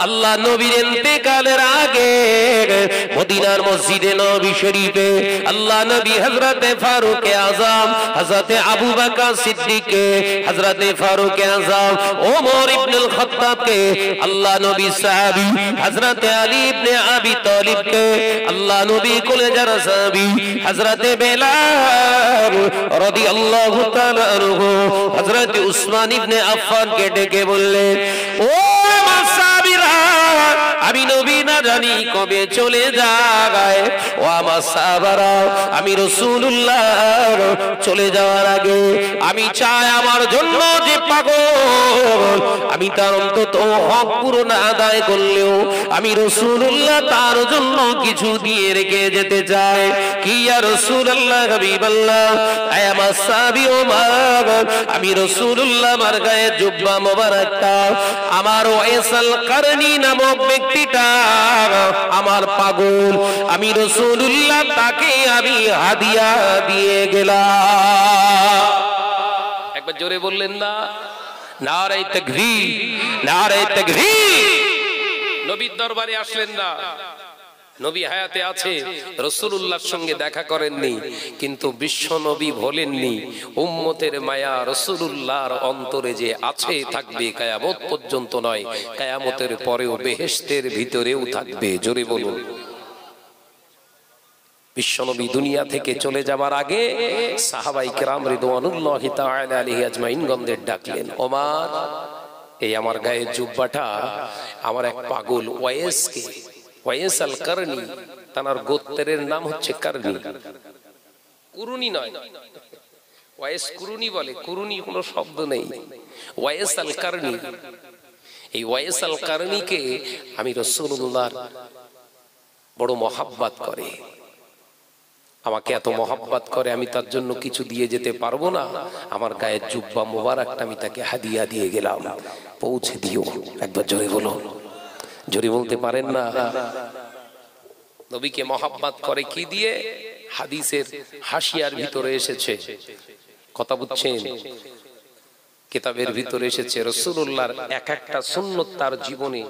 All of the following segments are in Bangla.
আল্লাহ নবীর ইন্তেকালের আগে মদিনার মসজিদে নববী শরীফে আল্লাহ নবী হযরতে ফারুক আযম, হযরতে আবু বকর সিদ্দিক, হযরতে ফারুক আযম ওমর ইবনুল খাত্তাবকে, আল্লাহ নবী সাহাবী হযরতে আলী ইবনে আবি তালিবকে, আল্লাহ নবী কলেজার সাহাবী হযরতে বেলাল রাদিয়াল্লাহু তাআলা আনহু, হযরতে উসমান ইবনে আফফানকে ডেকে বললেন, ও সাহাবীরা, আমি নবী না জানি কবে চলে যায়। ও আমার সাহাবারা, আমি রাসূলুল্লাহ চলে যাওয়ার আগে আমি চাই আমার জন্য যে পাগল, আমি তার অন্তত হক পূরণ আদায় করলেও আমি রাসূলুল্লাহ তার জন্য কিছু দিয়ে রেখে যেতে চাই। কি ইয়া রাসূলুল্লাহ হাবিবাল্লাহ, আয় আমার সাহাবী ওমর, আমি রাসূলুল্লাহ আমার গায়ে জুব্বা মোবারকটা আমার ওয়াইসাল কারনী নামক ব্যক্তিটা আমার পাগল, আমি রাসূলুল্লাহ তাকে আমি হাদিয়া দিয়ে গেলাম। একবার জোরে বললেন না, নারে তাকবীর, নারে তাকবীর। নবীর দরবারে আসলেন না, নবী হায়াতে আছে, রাসূলুল্লাহর সঙ্গে দেখা করেননি, কিন্তু বিশ্ব নবী ভোলেননি উম্মতের মায়া রাসূলুল্লাহর অন্তরে যে আছে, থাকবে কিয়ামত পর্যন্ত নয়, কিয়ামতের পরেও বেহেশতের ভিতরেও থাকবে। জোরে বলুন। বিশ্বনবী দুনিয়া থেকে চলে যাবার আগে সাহাবায়ে কেরাম রিদওয়ানুল্লাহি তাআলা আলাইহি আজমাইন গণদের ডাকলেন, ওমর, এই আমার গায়ে জুব্বাটা আমার এক পাগল ওয়াইসকে, ওয়াইস আল কারনী, তার গোত্রের নাম হচ্ছে কারনী, কুরুনি নয়, ওয়াইস কুরুনি বলে, কুরুনি কোনো শব্দ নেই, ওয়াইস আল কারনী। এই ওয়াইস আল কারনীকে আমি রাসূলুল্লাহর বড় মহব্বত করে, আমাকে এত মহব্বত করে, আমি তার জন্য কিছু দিয়ে যেতে পারবো না, আমার গায়ের জুব্বা মোবারকটা আমি তাকে হাদিয়া দিয়ে গেলাম, পৌঁছে দিও। একবার জোরে বলো, জোরে বলতে পারেন না? নবীকে মহব্বত করে কি দিয়ে? হাদিসের হাসিয়ার ভিতরে এসেছে, কথা বুঝছেন, কিতাবের ভিতরে এসেছে রাসূলুল্লাহর এক একটা সুন্নাত তার জীবনে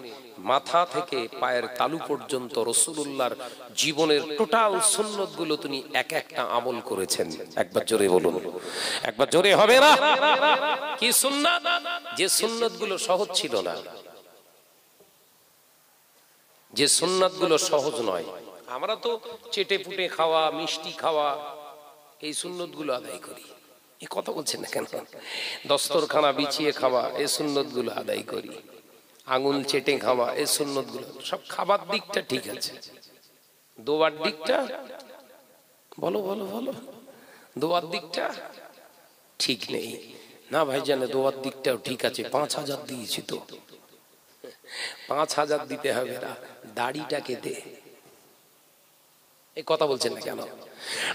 মাথা থেকে পায়ের তালু পর্যন্ত রাসূলুল্লাহর জীবনের টোটাল সুন্নাতগুলো তিনি এক একটা আমল করেছেন। একবার জোরে বলুন, একবার জোরে হবে না? কি সুন্নাত? যে সুন্নাতগুলো সহজ ছিল না, যে সুন্নাতগুলো সহজ নয়, আমরা তো চেটে পুটে খাওয়া, মিষ্টি খাওয়া, এই সুন্নাতগুলো আদায় করি। এই কথা বলছেন না কেন? দস্তরখানা বিছিয়ে খাওয়া, এই সুন্নাতগুলো আদায় করি। আঙুল চেটে খাওয়া, এই সুন্নাতগুলো সব খাবার দিকটা ঠিক আছে, দোয়ার দিকটা বলো বলো বলো, দোয়ার দিকটা ঠিক নেই। না ভাইজান, দোয়ার দিকটাও ঠিক আছে, 5000 দিয়েছি তো, 5000 দিতে হবে না, দাড়িটাকে দে। এই কথা বলছেন না কেন?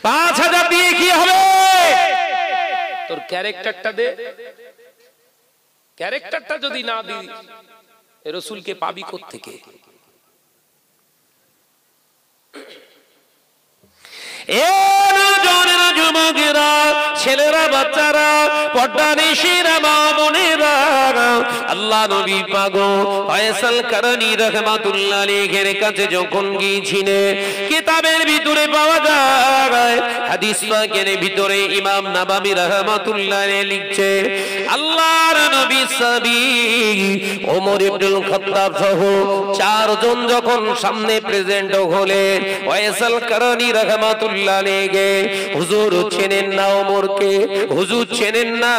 5000 দিয়ে কি হবে? তোর ক্যারেক্টারটা দে, ক্যারেক্টারটা যদি না দিই রাসূলকে পাবি কোত্থেকে? যুবকেরা, ছেলেরা, বাচ্চারা, পর্দানিশীরা, মা বোনেরা, আল্লাহ নবী পাগল ওয়াইসাল কারনী রাহমাতুল্লাহ আলাইহির কাছে যখন গিয়েছিলেন, কিতাবের ভিতরে পাওয়া যায়, হাদিস পাকের ভিতরে ইমাম নাবাবী রাহমাতুল্লাহ আলাইহি লিখছে, আল্লাহর নবী সাহাবী ওমর ইবনুল খাত্তাব সহ 4 জন যখন সামনে প্রেজেন্ট হলেন, ওয়াইসাল কারনী রাহমাতুল্লাহ আলাইহি, হুজুর চেনেন না ওমরকে, হুজুর চেনেন না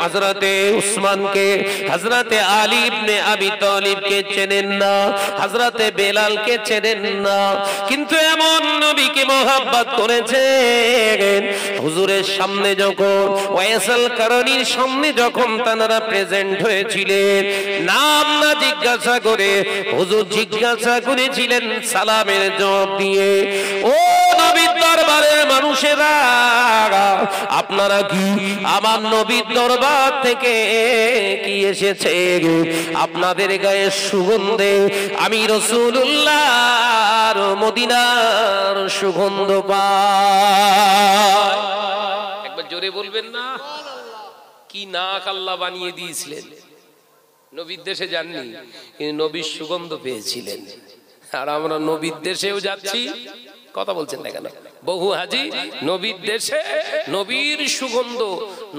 হযরতে উসমানকে, হযরতে আলী ইবনে আবি তালিবকে চেনেন না, হযরতে বেলালকে চেনেন না, কিন্তু এমন নবীকে মহব্বত করেছেন। হুজুরের সামনে যখন, ওয়াইসাল কারনীর সামনে যখন তারা প্রেজেন্ট হয়েছিলেন, নাম না জিজ্ঞাসা করে হুজুর জিজ্ঞাসা করেছিলেন সালামের জবাব দিয়ে, ও নবীর দরবারের মানুষেরা, আপনারা কি আমার নবীর দরবার থেকে কি এসেছে? আপনাদের গায়ে সুগন্ধে আমি রাসূলুল্লাহর মদিনার সুগন্ধ পাই। একবার জোরে বলবেন না? কি নাক আল্লাহ বানিয়ে দিয়েছিলেন, নবীর দেশে যাননি, কিন্তু নবীর সুগন্ধ পেয়েছিলেন। আর আমরা নবীর দেশেও যাচ্ছি, কথা বলছেন না কেন? বহু হাজি নবীর দেশে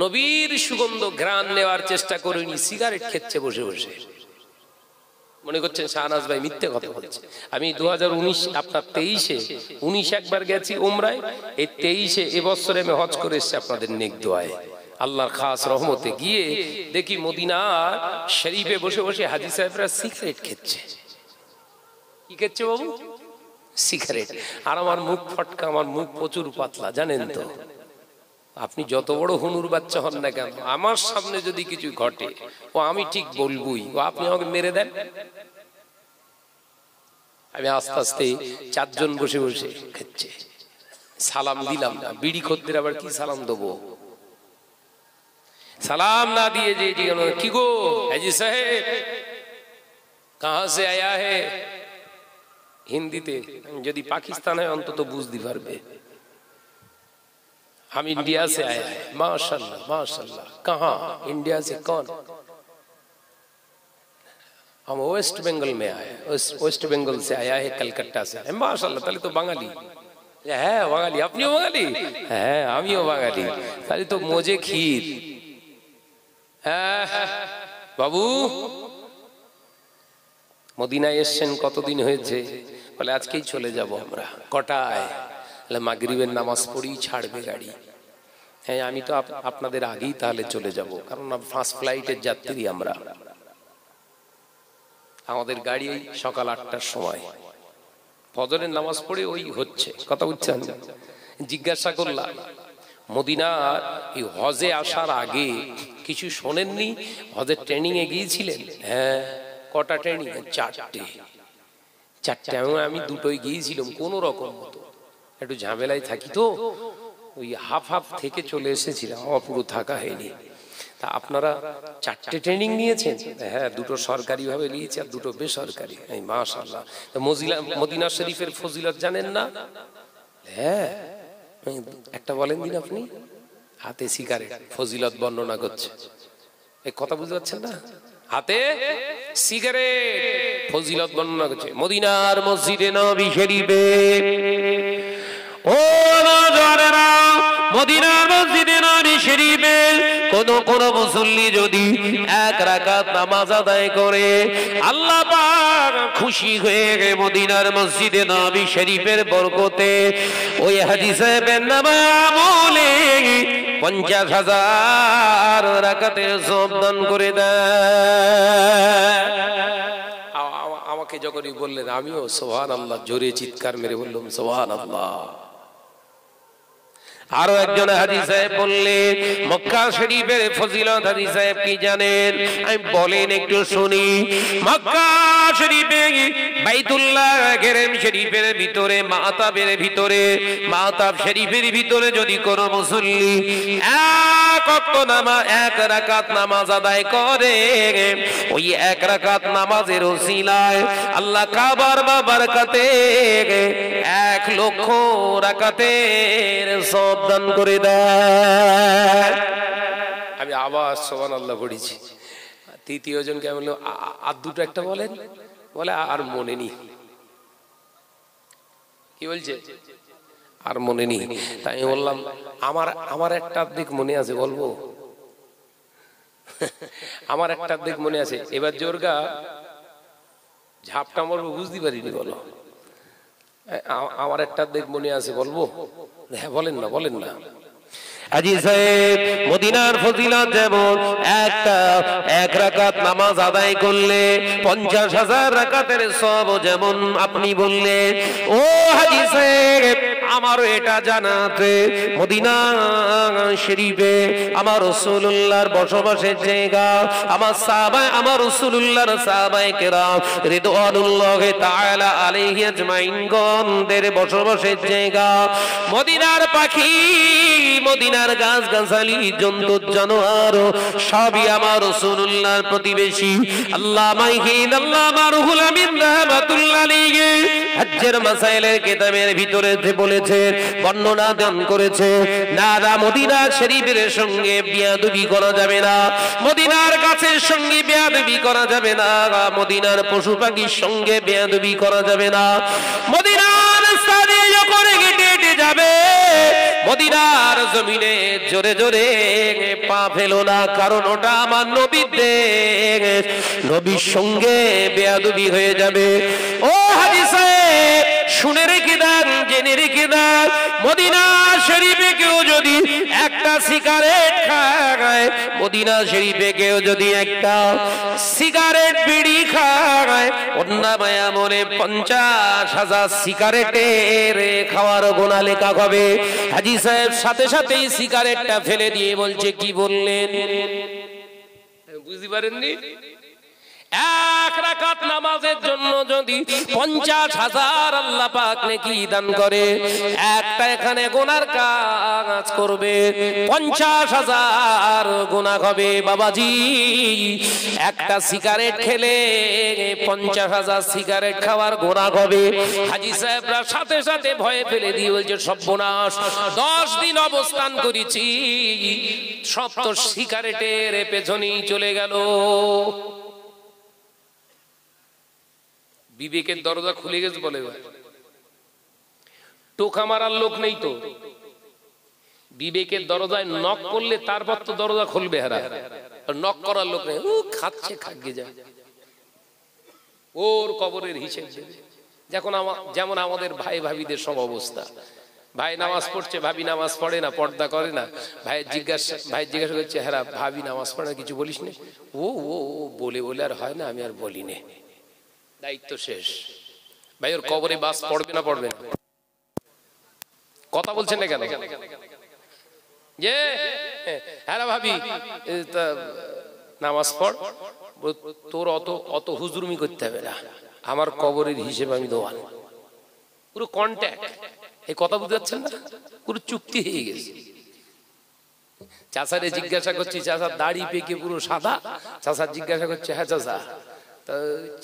নবীর সুগন্ধ ঘ্রাণ নেওয়ার চেষ্টা করেনি, সিগারেট খেচ্ছে বসে বসে। মনে করছেন শাহনাজ ভাই মিথ্যে কথা বলছে? আমি 2019 আপনার 23 একবার গেছি উমরায়, এই 23 এবছরে আমি হজ করে এসেছি আপনাদের নেক দোয়ায়, আল্লাহর খাস রহমতে। গিয়ে দেখি মদিনা শরীফে বসে বসে হাজি সাহেবরা সিগারেট খেচ্ছে। কি খেচ্ছে বাবু? সিগারেট। আর আমার মুখ ফটকা, আমার মুখ প্রচুর পাতলা, জানেন তো। আপনি যত বড় হুনুর বাচ্চা হন না কেন, আমার সামনে যদি কিছু ঘটে ও আমি ঠিক বলবই, ও আপনি আমাকে মেরে দেন। আমি আস্তে আস্তে 4 জন বসে বসে খাচ্ছে, সালাম দিলাম না। বিড়ি খদ্দের আবার কি সালাম দেবো? সালাম না দিয়ে যে কি গো হাজি সাহেব কাহা সে আয়া হে, হিন্দিতে। যদি পাকিস্তান হয় অন্তত বুঝতে পারবে। हम इंडिया से आया है। माशाल्लाह माशाल्लाह। कहाँ? इंडिया से कौन? हम वेस्ट बंगाल में आए, वेस्ट बंगाल से आया है, कलकत्ता से। माशाल्लाह, ताले तो बंगाली है। बंगाली? अपनी बंगाली है, आमियो बंगाली। ताले तो मोजे खीर बाबू। মদিনায় এসেছেন কতদিন হয়েছে? বলে আজকেই চলে যাব আমরা। কটায়? মাগরিবের নামাজ পড়েই ছাড়বে গাড়ি। হ্যাঁ, আমি তো আপনাদের আগেই তাহলে চলে যাব, কারণ ফার্স্ট ফ্লাইটের যাত্রী আমরা। আমাদের গাড়ি সকাল 8টার সময়, ফজরের নামাজ পড়ে ওই হচ্ছে। কথা বুঝছেন? জিজ্ঞাসা করলাম মদিনার এই হজে আসার আগে কিছু শোনেননি? হজের ট্রেনিং এ গিয়েছিলেন? হ্যাঁ। কটা ট্রেনিং? 4টে। আমি 2টোই গিয়েছিলাম কোন রকম মতো, একটু ঝামেলায় থাকি তো ওই হাফ থেকে চলে এসেছিলাম, আমার পুরো থাকা হয়নি। তা আপনারা 4টে ট্রেনিং নিয়েছেন? হ্যাঁ, 2টো সরকারি ভাবে নিয়েছি আর 2টো বেসরকারি। মাশাআল্লাহ। মদিনা শরীফের ফজিলত জানেন না? হ্যাঁ, একটা বলেন দিন আপনি। হাতে সিগারেট, ফজিলত বর্ণনা করছে। এই কথা বুঝতে পারছেন না? হাতে সিগারেট, ফজিলত বর্ণনা করছে মদিনার মসজিদে নববী শরীফে। ও নওজওয়ানেরা, মদিনার মসজিদে নববী শরীফে কোন মুসল্লি যদি 1 রাকাত নামাজ আদায় করে, আল্লাহ পাক খুশি হয়ে মদিনার মসজিদে নববী শরীফের বরকতে ওই হাজী সাহেবের নামামলে 50,000 রাকাতের সওয়াব দান করে দেয়। আমাকে যখনই বললেন আমিও সুবহানাল্লাহ জোরে চিৎকার মেরে বললাম সুবহানাল্লাহ। আরো একজন হাজী সাহেব বললেন মক্কা শরীফের ফজিলত হাজী সাহেব কি জানেন? আমি বলেন একটু শুনি। মক্কা শরীফে বাইতুল্লাহ গেরেম শরীফের ভিতরে মাতাব শরীফের ভিতরে যদি কোন মুসল্লি 1 রাকাত নামাজ আদায় করে, ওই 1 রাকাত নামাজের ওসিলায় আল্লাহ কাবার বারাকাতে 1 লক্ষ রাকাতের সওয়াব দান করে দেয়। আমি আবার সুবহানাল্লাহ পড়েছি। তৃতীয় জনকে আমি বললাম আর 2টো একটা বলেন। বলে আর মনে নেই। কি বলছে? আর মনে নেই। তাই আমি বললাম আমার একটা দিক মনে আছে, বলবো? আমার একটা দিক মনে আছে। এবার জোরগা ঝাপটা মারবো, বুঝতে পারিনি। বলো। আমার একটা দিক মনে আছে, বলবো? হ্যাঁ, বলেন না। হাজী সাহেব মদিনার ফজিলত যেমন 1 রাকাত নামাজ আদায় করলে 50,000 রাকাতের সওয়াব, যেমন আপনি বললেন। ও হাজী সাহেব, আমারও এটা জানাতে মদিনা শরীফে আমার রাসূলুল্লাহর বসবাসের জায়গা, আমার রাসূলুল্লাহর সাহাবায়ে কেরাম রিদওয়ানুল্লাহি তাআলা আলাইহি আজমাইন গণদের বসবাসের জায়গা। মদিনার মদিনার পাখি, মদিনার গাছ গাছালি, জন্তু জানোয়ার সবই আমার রাসূলুল্লাহর প্রতিবেশী। আল্লামা ইহিদ আল্লামা রুহুল আমিন রাহমাতুল্লাহ আলাইহি হজ্জের মাসাইলের কিতাবের ভিতরে বলেছে, বর্ণনা দান করেছে, না না মদিনা শরীফের সঙ্গে বেয়াদবি করা যাবে না, মদিনার গাছের সঙ্গে বেয়াদবি করা যাবে না, মদিনার পশু পাখির সঙ্গে বেয়াদবি করা যাবে না। মদিনার স্থানে যখন হেঁটে হেঁটে যাবে, মদিনার জমিনে জোরে জোরে পা ফেলো না, কারণ ওটা আমার নবীর দেশ, নবীর সঙ্গে বেয়াদবি হয়ে যাবে। ও হাজী সাহেব শুনে রেখে দেন, জেনে রেখে দেন, মদিনা শরীফে কেউ যদি একটা সিগারেট খায়, মদিনা শরীফে কেউ যদি একটা সিগারেট বিড়ি খায়, অন্য মায়া মনে 50,000 সিগারেটের খাওয়ার গোনা লেখা হবে। হাজী সাহেব সাথে সাথেই সিগারেটটা ফেলে দিয়ে বলছে, কি বললেন বুঝতে পারেননি? এক রাকাত নামাজের জন্য যদি 50,000 আল্লাহ পাক নেকি দান করে, একটা এখানে গুনার কাজ করবে 50,000 গুনাহ হবে। বাবাজি একটা সিগারেট খেলে 50,000 সিগারেট খাওয়ার গুনাহ হবে। হাজী সাহেবরা সাথে সাথে ভয়ে ফেলে দিয়ে বলছে, সর্বনাশ, 10 দিন অবস্থান করেছি, সব তো সিগারেটের পেছনেই চলে গেল। বিবেকের দরজা খুলে গেছে বলে, টোকা মারার লোক নেই তো, বিবেকের দরজায় নক করলে তারপর তো দরজা খুলবে, হারা নক করার লোক নেই, ও খাচ্ছে খাগে যায়, ওর কবরের হিসেব দেবে। যেমন আমাদের ভাই ভাবিদের সব অবস্থা, ভাই নামাজ পড়ছে, ভাবি নামাজ পড়ে না, পর্দা করে না, ভাই জিজ্ঞাসা করছে, হ্যাঁ ভাবি নামাজ পড়ে না, কিছু বলিস না? ও ও বলে বলে আর হয় না, আমি আর বলি না, দায়িত্ব শেষ। ভাই ওর কবরে বাস পড়বে না পড়বে না? কথা বলছেন না কেন? যে হ্যাঁ ভাবি নামাজ পড়, তোর অত হুজুরমি করতে হবে না, আমার কবরের হিসেব আমি দেওয়ান। পুরো কন্ট্যাক্ট, এই কথা বুঝতে পারছেন না? পুরো চুক্তি হয়ে গেছে। চাচারে জিজ্ঞাসা করছি, চাচার দাড়ি পেকে পুরো সাদা, চাচার জিজ্ঞাসা করছে, হ্যাঁ চাচা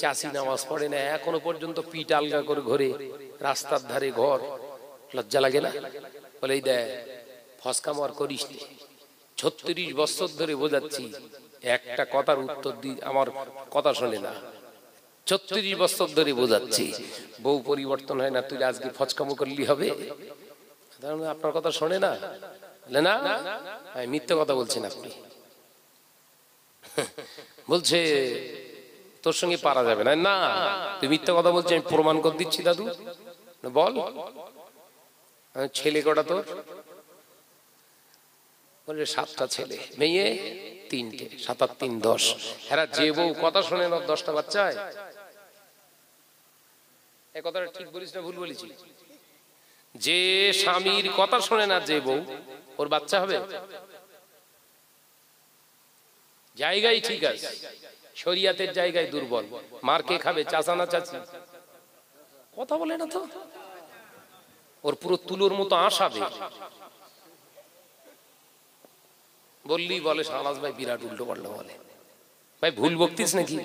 চাষি নামাজ পড়ে না, এখনো পর্যন্ত পিঠ আলগা করে ঘরে, রাস্তার ধারে ঘর, লজ্জা লাগে না? বলে এই দেখ ফসকা মার করিস, 36 বছর ধরে বোঝাচ্ছি, একটা কথার উত্তর দি, আমার কথা শোনে না, 36 বছর ধরে বোঝাচ্ছি, বউ পরিবর্তন হয় না, তুই আজকে ফচকামো করলি হবে? আপনার কথা শোনে না, না মিথ্যে কথা বলছেন আপনি। বলছে তোর সঙ্গে পারা যাবে না। না তুই মিথ্যা কথা বলছিস, আমি প্রমাণ করে দিচ্ছি দাদু। বল ছেলে কটা তোর? বলে 7টা ছেলে, মেয়ে 3টে, 7 আর 3 10। এরা যে বউ কথা শোনে না, 10টা বাচ্চা হয়। এই কথাটা ঠিক বলিস না ভুল বলেছি? যে স্বামীর কথা শোনে না যে বউ, ওর বাচ্চা হবে? জায়গায় ঠিক আছে, শরিয়াতের জায়গায় দুর্বল। মার কে খাবে, চাচা না চাচি? কথা বলে না তো, ওর পুরো তুলোর মতো আসাবে। বললি বলে শাহনাজ ভাই বিরাট উল্টো পাল্টা বলে। ভাই ভুল বকতিস নাকি?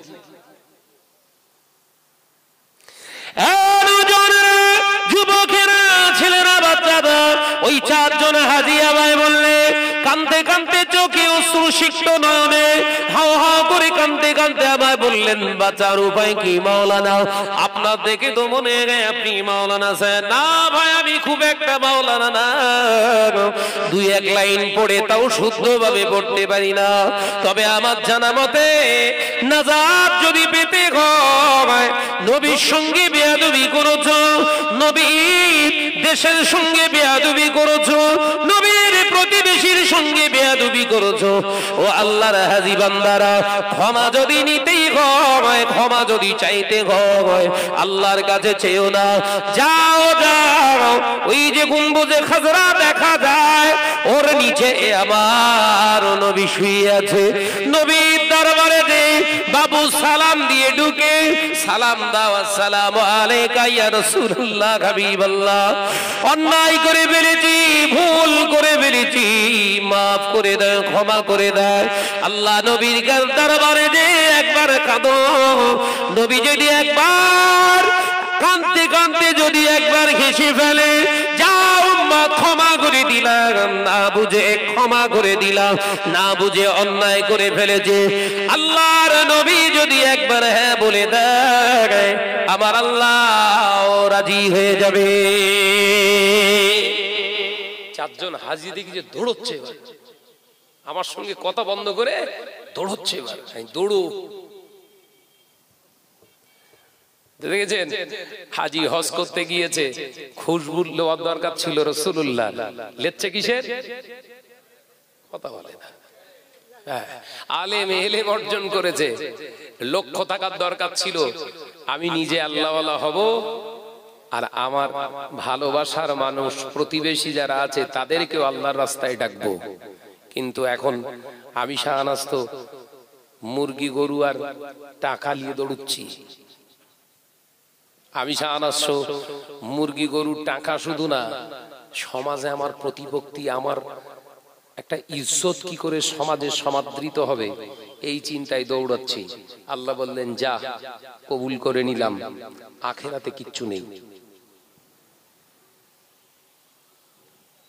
যুবকেরা, ছেলেরা, বাচ্চারা, ওই 4 জন হাজী ভাই বললে কাঁদতে কাঁদতে চোখে অশ্রু সিক্ত নয়নে হাও হাও করে কাঁদতে কাঁদতে আমায় বললেন, বাঁচার উপায় কি মাওলানা? আপনার দেখে তো মনে হয় আপনি মাওলানা স্যার। না ভাই, আমি খুব একটা মাওলানা না, 2-1 লাইন পড়ে তাও শুদ্ধভাবে পড়তে পারি না। তবে আমার জানা মতে নাজাত যদি পেতে হয়, নবীর সঙ্গে বেয়াদবি করেছো, নবীর দেশের সঙ্গে বেয়াদবি করেছো, নবীর প্রতিবেশীর সঙ্গে বেয়াদবি করেছো, ও আল্লাহর হাজি বান্দারা, ক্ষমা যদি নিতেই হয়, ক্ষমা যদি চাইতে হয়, আল্লাহর কাছে চেয়েও না। যাও যাও, ওই যে গম্বুজে খাজরা দেখা যায়, ওর নিচে আমার নবী শুয়ে আছে। নবীর দরবারে যে বাবু সালাম দিয়ে ঢুকে, সালাম দাও, আসসালামু আলাইকা ইয়া রাসূলুল্লাহ হাবিবাল্লাহ, অন্যায় করে ফেলেছি, ভুল করে ফেলেছি, মাফ করে দাও, ক্ষমা করে দাও। আল্লাহ নবীর দরবারে যে একবার কাঁদো, নবী যদি একবার কাঁদতে কাঁদতে যদি একবার হেসে ফেলে, যাও মা ক্ষমা করে দিলাম, না বুঝে ক্ষমা করে দিলাম, না বুঝে অন্যায় করে ফেলেছে, আল্লাহর নবী যদি একবার হ্যাঁ বলে দেয়, আমার আল্লাহ রাজি হয়ে যাবে। চারজন হাজি দেখি যে দৌড়চ্ছে, আমার সঙ্গে কথা বন্ধ করে দৌড়চ্ছে, দৌড়ো। দেখেছেন হাজি হজ করতে গিয়েছে, খুশবু লওয়ার দরকার ছিল রাসূলুল্লাহ, লেচ্ছে কিসের? কথা বলে না। আলেম এলেম অর্জন করেছে, লক্ষ্য থাকার দরকার ছিল, আমি নিজে আল্লাহওয়ালা হব আর আমার ভালোবাসার মানুষ প্রতিবেশী যারা আছে তাদেরকেও আল্লাহর রাস্তায় ডাকবো। কিন্তু এখন আমি শাহনাজ তো মুরগি গরু আর টাকা নিয়ে দৌড়ুচ্ছি। আমি শাহনাজ মুরগি গরুর টাকা শুধু না, সমাজে আমার প্রতিপত্তি, আমার একটা ইজ্জত কি করে সমাজে সমাদৃত হবে, এই চিন্তায় দৌড়াচ্ছি। আল্লাহ বললেন যা, কবুল করে নিলাম, আখিরাতে কিচ্ছু নেই।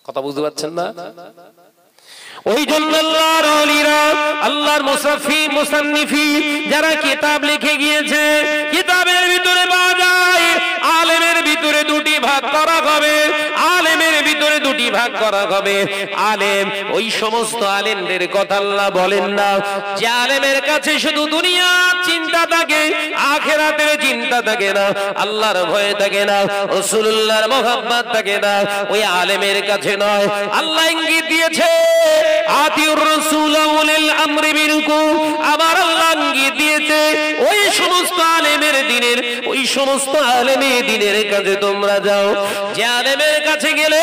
কথা বুঝতে পারছেন না? ওই জন্য আল্লাহর ওলিরা, আল্লাহর মুসান্নিফি যারা কিতাব লিখে গিয়েছে, কিতাবের ভিতরে পাওয়া যায় আলেমের ভিতরে দুটি ভাগ করা হবে, আলেমের ভিতরে দুটি ভাগ করা হবে। আলেম, ওই সমস্ত আলেমদের কথা আল্লাহ বলেন না যে আলেমের কাছে শুধু দুনিয়ার চিন্তা থাকে, আখিরাতের চিন্তা থাকে না, আল্লাহর ভয় থাকে না, রাসূলুল্লাহর মুহাব্বত থাকে না, ওই আলেমের কাছে নয়। আল্লাহ ইঙ্গিত দিয়েছে আতিউর রাসূল ওয়ালিল আমরি মিনকুম, আমার আল্লাহ ইঙ্গিত দিয়েছে ওই সমস্ত আলেমের দিনের, ওই সমস্ত আলেমের দিনের কাছে তোমরা যাও, যে আলেমের কাছে গেলে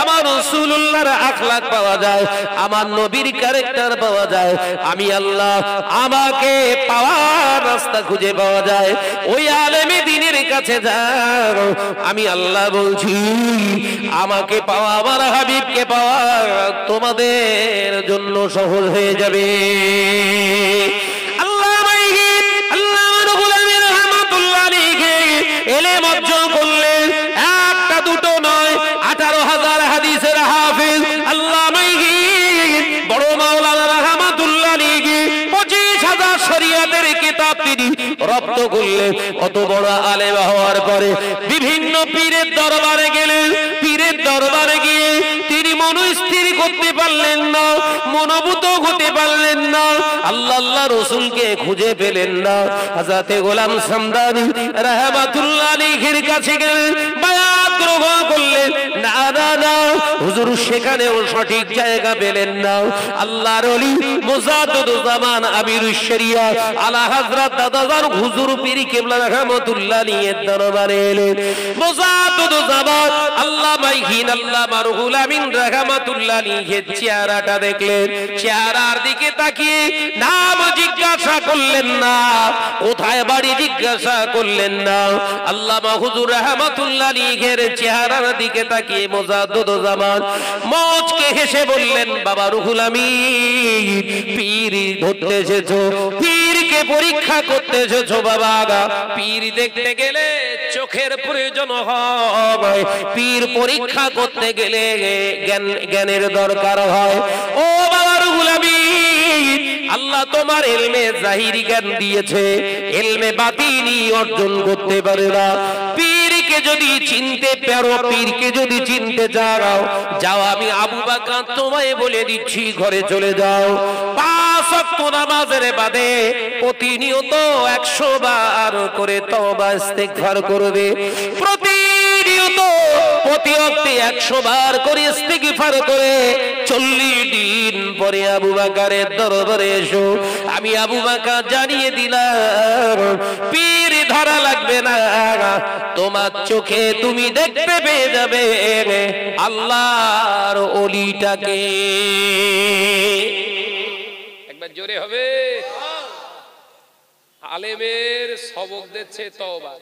আমার রাসূলুল্লাহর আখলাক পাওয়া যায়, আমার নবীর ক্যারেক্টার পাওয়া যায়, আমি আল্লাহ আমাকে পাওয়ার রাস্তা খুঁজে পাওয়া যায়, ওই আলেমে দিনের কাছে যাও। আমি আল্লাহ বলছি আমাকে পাওয়া, আমার হাবিবকে পাওয়া তোমাদের জন্য সহজ হয়ে যাবে। এলেম অর্জন করলেন, একটা দুটো নয়, 18,000 হাদিসের হাফেজ আল্লামা বড় মাওলানা রাহমাতুল্লাহ আলাইহি 25,000 শরীয়তের কিতাব তিনি রপ্ত করলেন। কত বড় আলেম হওয়ার পরে বিভিন্ন পীরের দরবারে গেলেন, পীরের দরবারে গিয়ে তিনি মনস্থির করতে পারলেন না, মনোভূত হতে পারলেন না, আল্লাহ রাসূলকে খুঁজে পেলেন না। হযরতে গোলাম সামদানি রাহমাতুল্লাহ আলাইহির কাছে গেলেন, বায়াত গ্রহণ করলেন, না না না হুজুর সেখানেও সঠিক জায়গা পেলেন না। আল্লাহর ওলি মুজাদ্দিদুজ জামান আমিরুশ শরিয়া আলা হযরত দাদাজান হুজুর পীর কিবলা রাহমাতুল্লাহ আলাইহির দরবারে এলেন। মুজাদ্দিদুজ জামান আল্লামা আল্লামা রুহুল আমিন রাহমাতুল্লাহ আলাইহির চেহারাটা দেখলেন, চেহারার দিকে তাকিয়ে নাম জিজ্ঞাসা করলেন না, কোথায় বাড়ি জিজ্ঞাসা করলেন না, আল্লামা হুজুর রাহমাতুল্লাহ আলাইহির চেহারার দিকে তাকিয়ে মুজাদ্দিদুজ জামান মুচকে হেসে বললেন, বাবা রুহুল আমিন, পীর ধরতে এসেছো, পীরকে পরীক্ষা করতে এসেছো বাবা। পীর দেখতে গেলে চোখের প্রয়োজন হয়, পীর পরীক্ষা করতে গেলে জ্ঞানের দরকার হয়। ও বাবা রুহুল আমিন, আল্লাহ তোমার ইলমে জাহিরি জ্ঞান দিয়েছে, ইলমে বাতিনি অর্জন করতে পারে না। পীরকে যদি চিনতে পারো, পীরকে যদি চিনতে চাও, যাও আমি আবু বকর তোমায় বলে দিচ্ছি, ঘরে চলে যাও, 5 ওয়াক্ত নামাজের বাদে প্রতিনিয়ত 100 বার করে তওবা ইস্তিগফার করবে, প্রতিনিয়ত প্রতি ওয়াক্তে 100 বার করে ইস্তিগফার করে 40 দিন পরে আবু বকরের দরবারে এসো, আমি আবু বকর জানিয়ে দিলাম পীর ধরা লাগবে না, তোমার চোখে তুমি দেখতে পেয়ে যাবে আল্লাহর ওলিটাকে। একবার জোরে হবে। আলেমের সবক দিচ্ছে তওবা।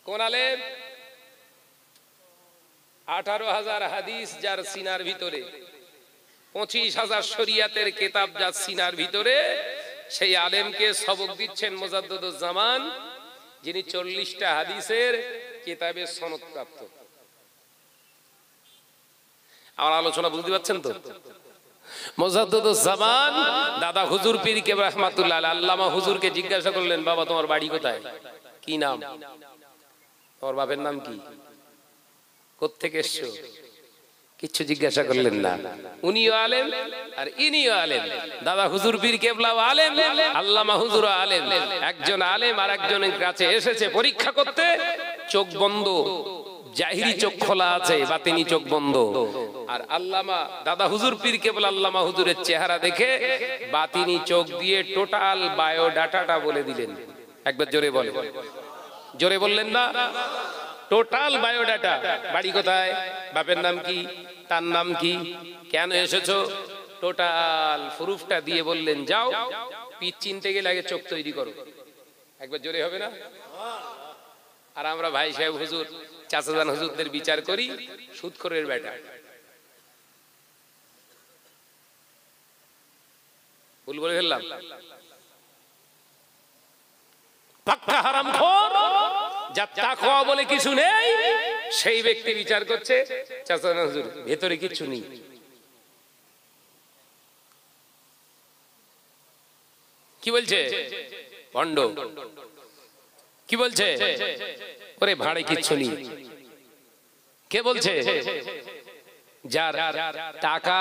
কোন আলেম? 18,000 হাদিস যার সিনার ভিতরে, 25,000 শরিয়াতের কিতাব যার সিনার ভিতরে, সেই আলেমকে সবক দিচ্ছেন মুজাদ্দিদুজ্জামান, যিনি 40টা হাদিসের কিতাবের সনদপ্রাপ্ত। আমার আলোচনা বুঝতে পারছেন তো? মুজাদ্দিদুজ্জামান দাদা হুজুর পীর কেবলা রাহমাতুল্লাহ আলাইহি আল্লামা হুজুরকে জিজ্ঞাসা করলেন, বাবা তোমার বাড়ি কোথায়, কি নাম, তোমার বাপের নাম কি, কোত্থেকে এসছো, কিচ্ছু জিজ্ঞাসা করলেন না। উনিও আলেম আর ইনিও আলেম, দাদা হুজুর পীর কেবলাও আলেম, আল্লামা হুজুর আলেম। একজন আলেম আর একজনের কাছে এসেছে পরীক্ষা করতে, চোখ বন্ধ, জাহিরি চোখ খোলা আছে, বাতিনি চোখ বন্ধ। আর আল্লামা দাদা হুজুর পীর কেবল আল্লামা হুজুরের চেহারা দেখে বাতিনি চোখ দিয়ে টোটাল বায়োডাটাটা বলে দিলেন। একবার জোরে বলে, জোরে বললেন না? টোটাল বায়োডাটা, বাড়ি কোথায়, বাপের নাম কি, তার নাম কি, কেন এসেছো, টোটাল প্রুফটা দিয়ে বললেন যাও পীর চিনতে গেলে আগে চোখ তৈরি করো। একবার জোরে হবে না? আর আমরা ভাই সাহেব হুজুর চাচাজান হুজুরদের বিচার করি সুদখোরের বেটা। ভুল বলে ফেললাম? পাক্কা হারামখোর, যার তাকওয়া বলে কিছু নেই, সেই ব্যক্তি বিচার করছে চাচাজান হুজুর, ভেতরে কিছু নেই। কি বলছে? ভণ্ড। কি বলছে? ওরে ভাড়ে কিচ্ছু নেই। কে বলছে? যার টাকা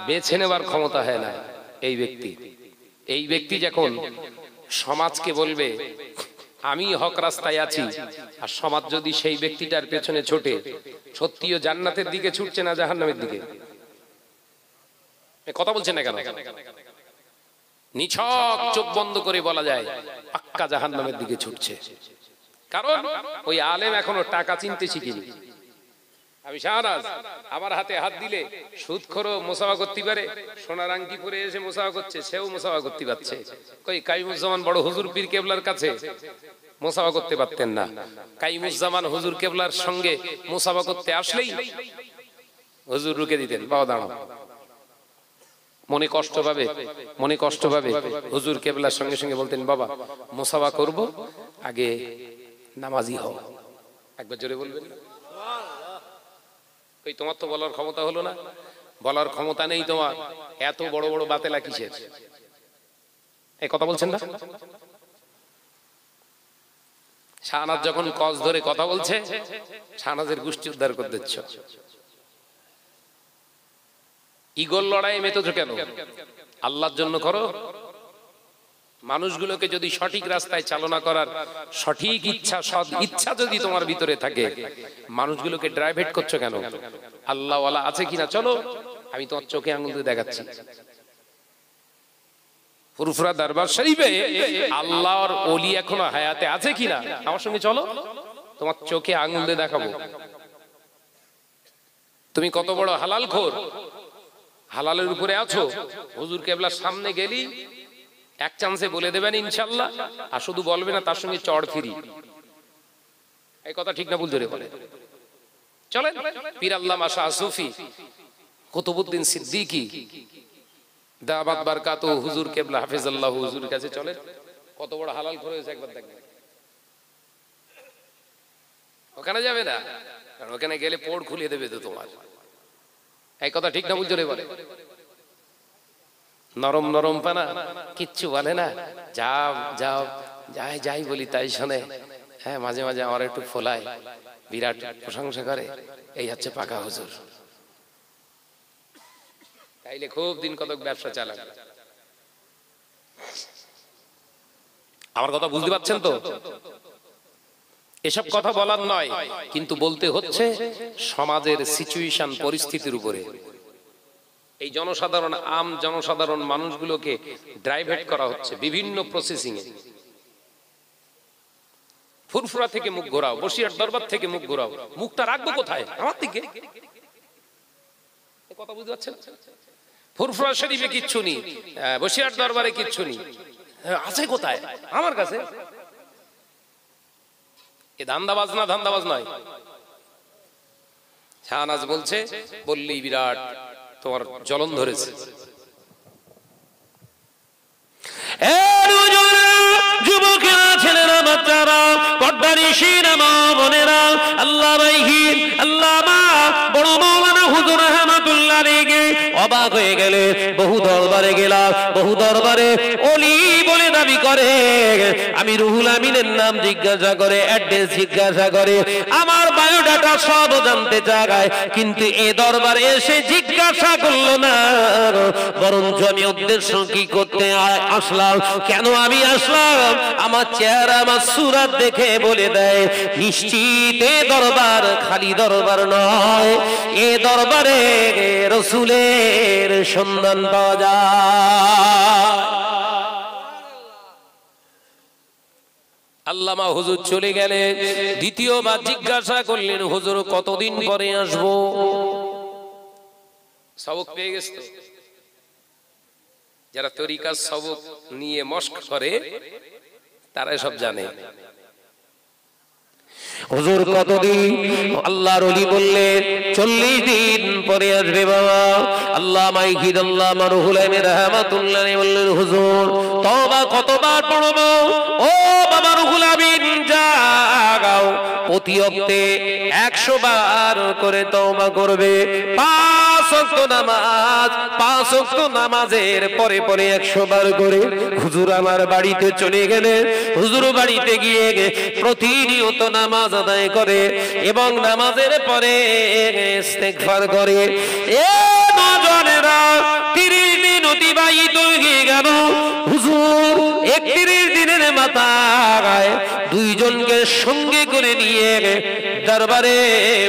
বেছে নেওয়ার ক্ষমতা হয় না এই ব্যক্তি। এই ব্যক্তি যখন সমাজকে বলবে আমি হক রাস্তায় আছি, আর সমাজ যদি সেই ব্যক্তিটার পেছনে ছোটে, সত্যিও জান্নাতের দিকে ছুটছে না জাহান্নামের দিকে? কথা বলছেন না কেন? নিছক চোখ বন্ধ করে বলা যায় পাক্কা জাহান্নামের দিকে ছুটছে। কারণ ওই আলেম এখনো টাকা চিনতে শিখিনি। আমি শাহনাজ, আমার হাতে হাত দিলে সুদখোরও মুসাফা করতে পারে, সোনার আংটি পরে এসে মুসাফা করছে, সেও মুসাফা করতে পারছে। কই কাইমুজ্জামান বড় হুজুর পীর কেবলার কাছে মুসাফা করতে পারতেন না? কাইমুজ্জামান হুজুর কেবলার সঙ্গে মুসাফা করতে আসলেই হুজুর রুকে দিতেন, বাবা দাঁড়াও। মনে কষ্ট পাবে, মনে কষ্ট পাবে, হুজুর কেবলার সঙ্গে সঙ্গে বলতেন বাবা মুসাফা করব, আগে নামাজি হও। একবার জোরে বলবেন না? ওই তোমার তো বলার ক্ষমতা হলো না, বলার ক্ষমতা নেই তোমার, এত বড় বড় বাতেলা কিসের? এই কথা বলছেন না? শাহনাজ যখন কস ধরে কথা বলছে, শাহনাজের গোষ্ঠী উদ্ধার করে দিচ্ছ। ইগোর লড়াই মেতেছো কেন? আল্লাহর জন্য করো। মানুষগুলোকে যদি সঠিক রাস্তায় চালনা করার সঠিক ইচ্ছা, সৎ ইচ্ছা যদি তোমার ভিতরে থাকে, মানুষগুলোকে ড্রাইভেট করছো কেন? আল্লাহ ওয়ালা আছে কিনা চলো, আমি তোমার চোখে আঙুল দিয়ে দেখাচ্ছি। ফুরফুরা দরবার শরীফে আল্লাহর ওলি এখনো হায়াতে আছে কিনা আমার সঙ্গে চলো, তোমার চোখে আঙুল দিয়ে দেখাবো। তুমি কত বড় হালাল খোর, হালালের উপরে আছো, হুজুর কেবলার সামনে গেলি এক চান্সে বলে দেবেন ইনশাআল্লাহ, আর শুধু বলবে না, তার সঙ্গে চড় ফিরি। এই কথা ঠিক না ভুল ধরে বলে? চলেন পীর আল্লামা শাহ সুফি কুতুবউদ্দিন সিদ্দিকী দাওয়াত বারকাতুহু হুজুর কেবলা হাফেজাল্লাহ হুজুর কাছে চলেন। কত বড় হালাল খোর হয়েছে একবার দেখবেন। ওখানে যাবে না, কারণ ওখানে গেলে পোড় খুলিয়ে দেবে তো তোমার। এই কথা ঠিক না ভুল ধরে বলে? নরম নরম পানা, কিচ্ছু বলে না, যাও যাও যাই যাই বলি তাই শোনে। হ্যাঁ, মাঝে মাঝে আমার একটু ফোলায়, বিরাট প্রশংসা করে, এই হচ্ছে পাকা হুজুর। তাইলে খুব দিন কতক ব্যবসা চালান। আমার কথা বুঝতে পারছেন তো? এসব কথা বলার নয়, কিন্তু বলতে হচ্ছে সমাজের সিচুয়েশন, পরিস্থিতির উপরে। এই জনসাধারণ জনসাধারণ মানুষগুলোকে ড্রাইভেট করা হচ্ছে বিভিন্ন প্রসেসিং এ। ফুরফুরা থেকে মুখ ঘোরাও, বসিরহাট দরবার থেকে মুখ ঘোরাও, মুখটা রাখবো কোথায়? আমার দিকে। কথা বুঝতে পারছেন? ফুরফুরা শরীফে কিচ্ছু নেই, বসিরহাট দরবারে কিচ্ছু নেই, আছে কোথায়? আমার কাছে। এ ধান্দাবাজ না, ধান্দাবাজ নয়। শাহনাজ বলছে, বললেই বিরাট তোমার জ্বলন ধরেছে। যুবকেরা, ছেলেরা, বাচ্চারা, পর্দানিশীরা, মা বোনেরা, আল্লাহ ভাইহীন, আল্লাহ মা বড় মৌলানা হুজুর রহমাতুল্লাহ আলাইহি অবাক হয়ে গেলে। বহু দরবারে গেলাম, বহু দরবারে ওলি বলে দাবি করে। আমি রুহুল আমিনের নাম জিজ্ঞাসা করে, অ্যাড্রেস জিজ্ঞাসা করে, আমার বায়োডাটা সব জানতে চায়, কিন্তু এ দরবারে এসে জিজ্ঞাসা করলো না, বরঞ্চ আমি উদ্দেশ্য কি করতে আসলাম, কেন আমি আসলাম, আমার চেহারা, আমার সুরাত দেখে বলে দেয় নিশ্চিত এ দরবার খালি দরবার নয়, এ দরবারে রসুলের সন্ধান পাওয়া যায়। আল্লামা হুজুর চলে গেলে দ্বিতীয়বার জিজ্ঞাসা করলেন, হুজুর কতদিন পরে আসবো? সবক পেয়ে গেছে। যারা তরিকার সবক নিয়ে মস্ক করে তারা সব জানে। হুজুর কতদিন? আল্লাহর ওলি বললেন 40 দিন পরে আসবে বাবা। আল্লাহ মাইকিদ আল্লাহ রুহুল আমিন রাহমাতুল্লাহ আলাইহি বললেন, হুজুর তওবা কতবার পড়বো? ও বাবা রুহুল আমিন, যাও প্রতি ওয়াক্তে 100 বার করে তওবা করবে। 5 ওয়াক্ত নামাজ, 5 ওয়াক্ত নামাজের পরে পরে 100 বার করে। হুজুর আমার বাড়িতে চলে গেলেন। হুজুর বাড়িতে গিয়ে প্রতিনিয়ত নামাজ আদায় করে এবং নামাজের পরে ইস্তেগফার করে। এ নওজোয়ানেরা, 30 দিন অতিবাহিত হয়ে গেল। হুজুর 31 দিনের মাথায় 2 জনকে সঙ্গে করে নিয়ে দরবারে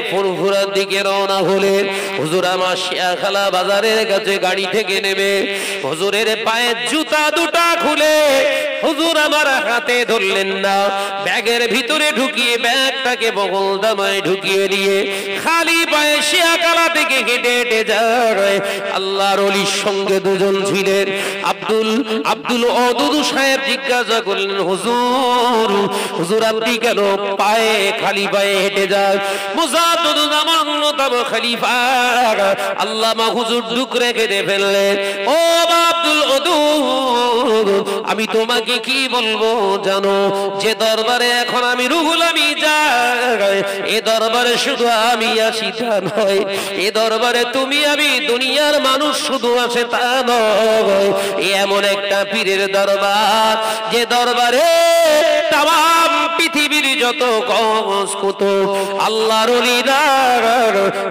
ফুরফুরার দিকে রওনা হলেন। হুজুর আমার শিয়াখালা বাজারের কাছে গাড়ি থেকে নেমে হুজুরের পায়ের জুতা দুটা খুলে হুজুর আমার হাতে ধরলেন না, ব্যাগের ভিতরে ঢুকিয়ে ব্যাগটাকে বগল দামায় ঢুকিয়ে দিয়ে খালি পায়ে শিয়াখালা থেকে হেঁটে হেঁটে যায়। আল্লাহর ওলির সঙ্গে 2 জন ছিলেন। আব্দুল ওদুদ সাহেব জিজ্ঞাসা করলেন, হুজুর হুজুর আপনি কেন পায়ে খালি পায়ে হেঁটে যান? মুজাদ্দিদ জামান নতাব খলিফা আল্লামা হুজুর ডুকরে কেটে ফেললেন। ও আব্দুল ওদুদ, আমি তোমাকে কি বলবো জানো? যে দরবারে এখন আমি রুহুল আমিন যাই, এ দরবারে শুধু আমি আসি তা নয়, এ দরবারে তুমি আমি দুনিয়ার মানুষ শুধু আসে তা নয়, এমন একটা পীরের দরবার যে দরবারে তাম পৃথিবীর যত গজ কুতুব আল্লাহর ওলিরা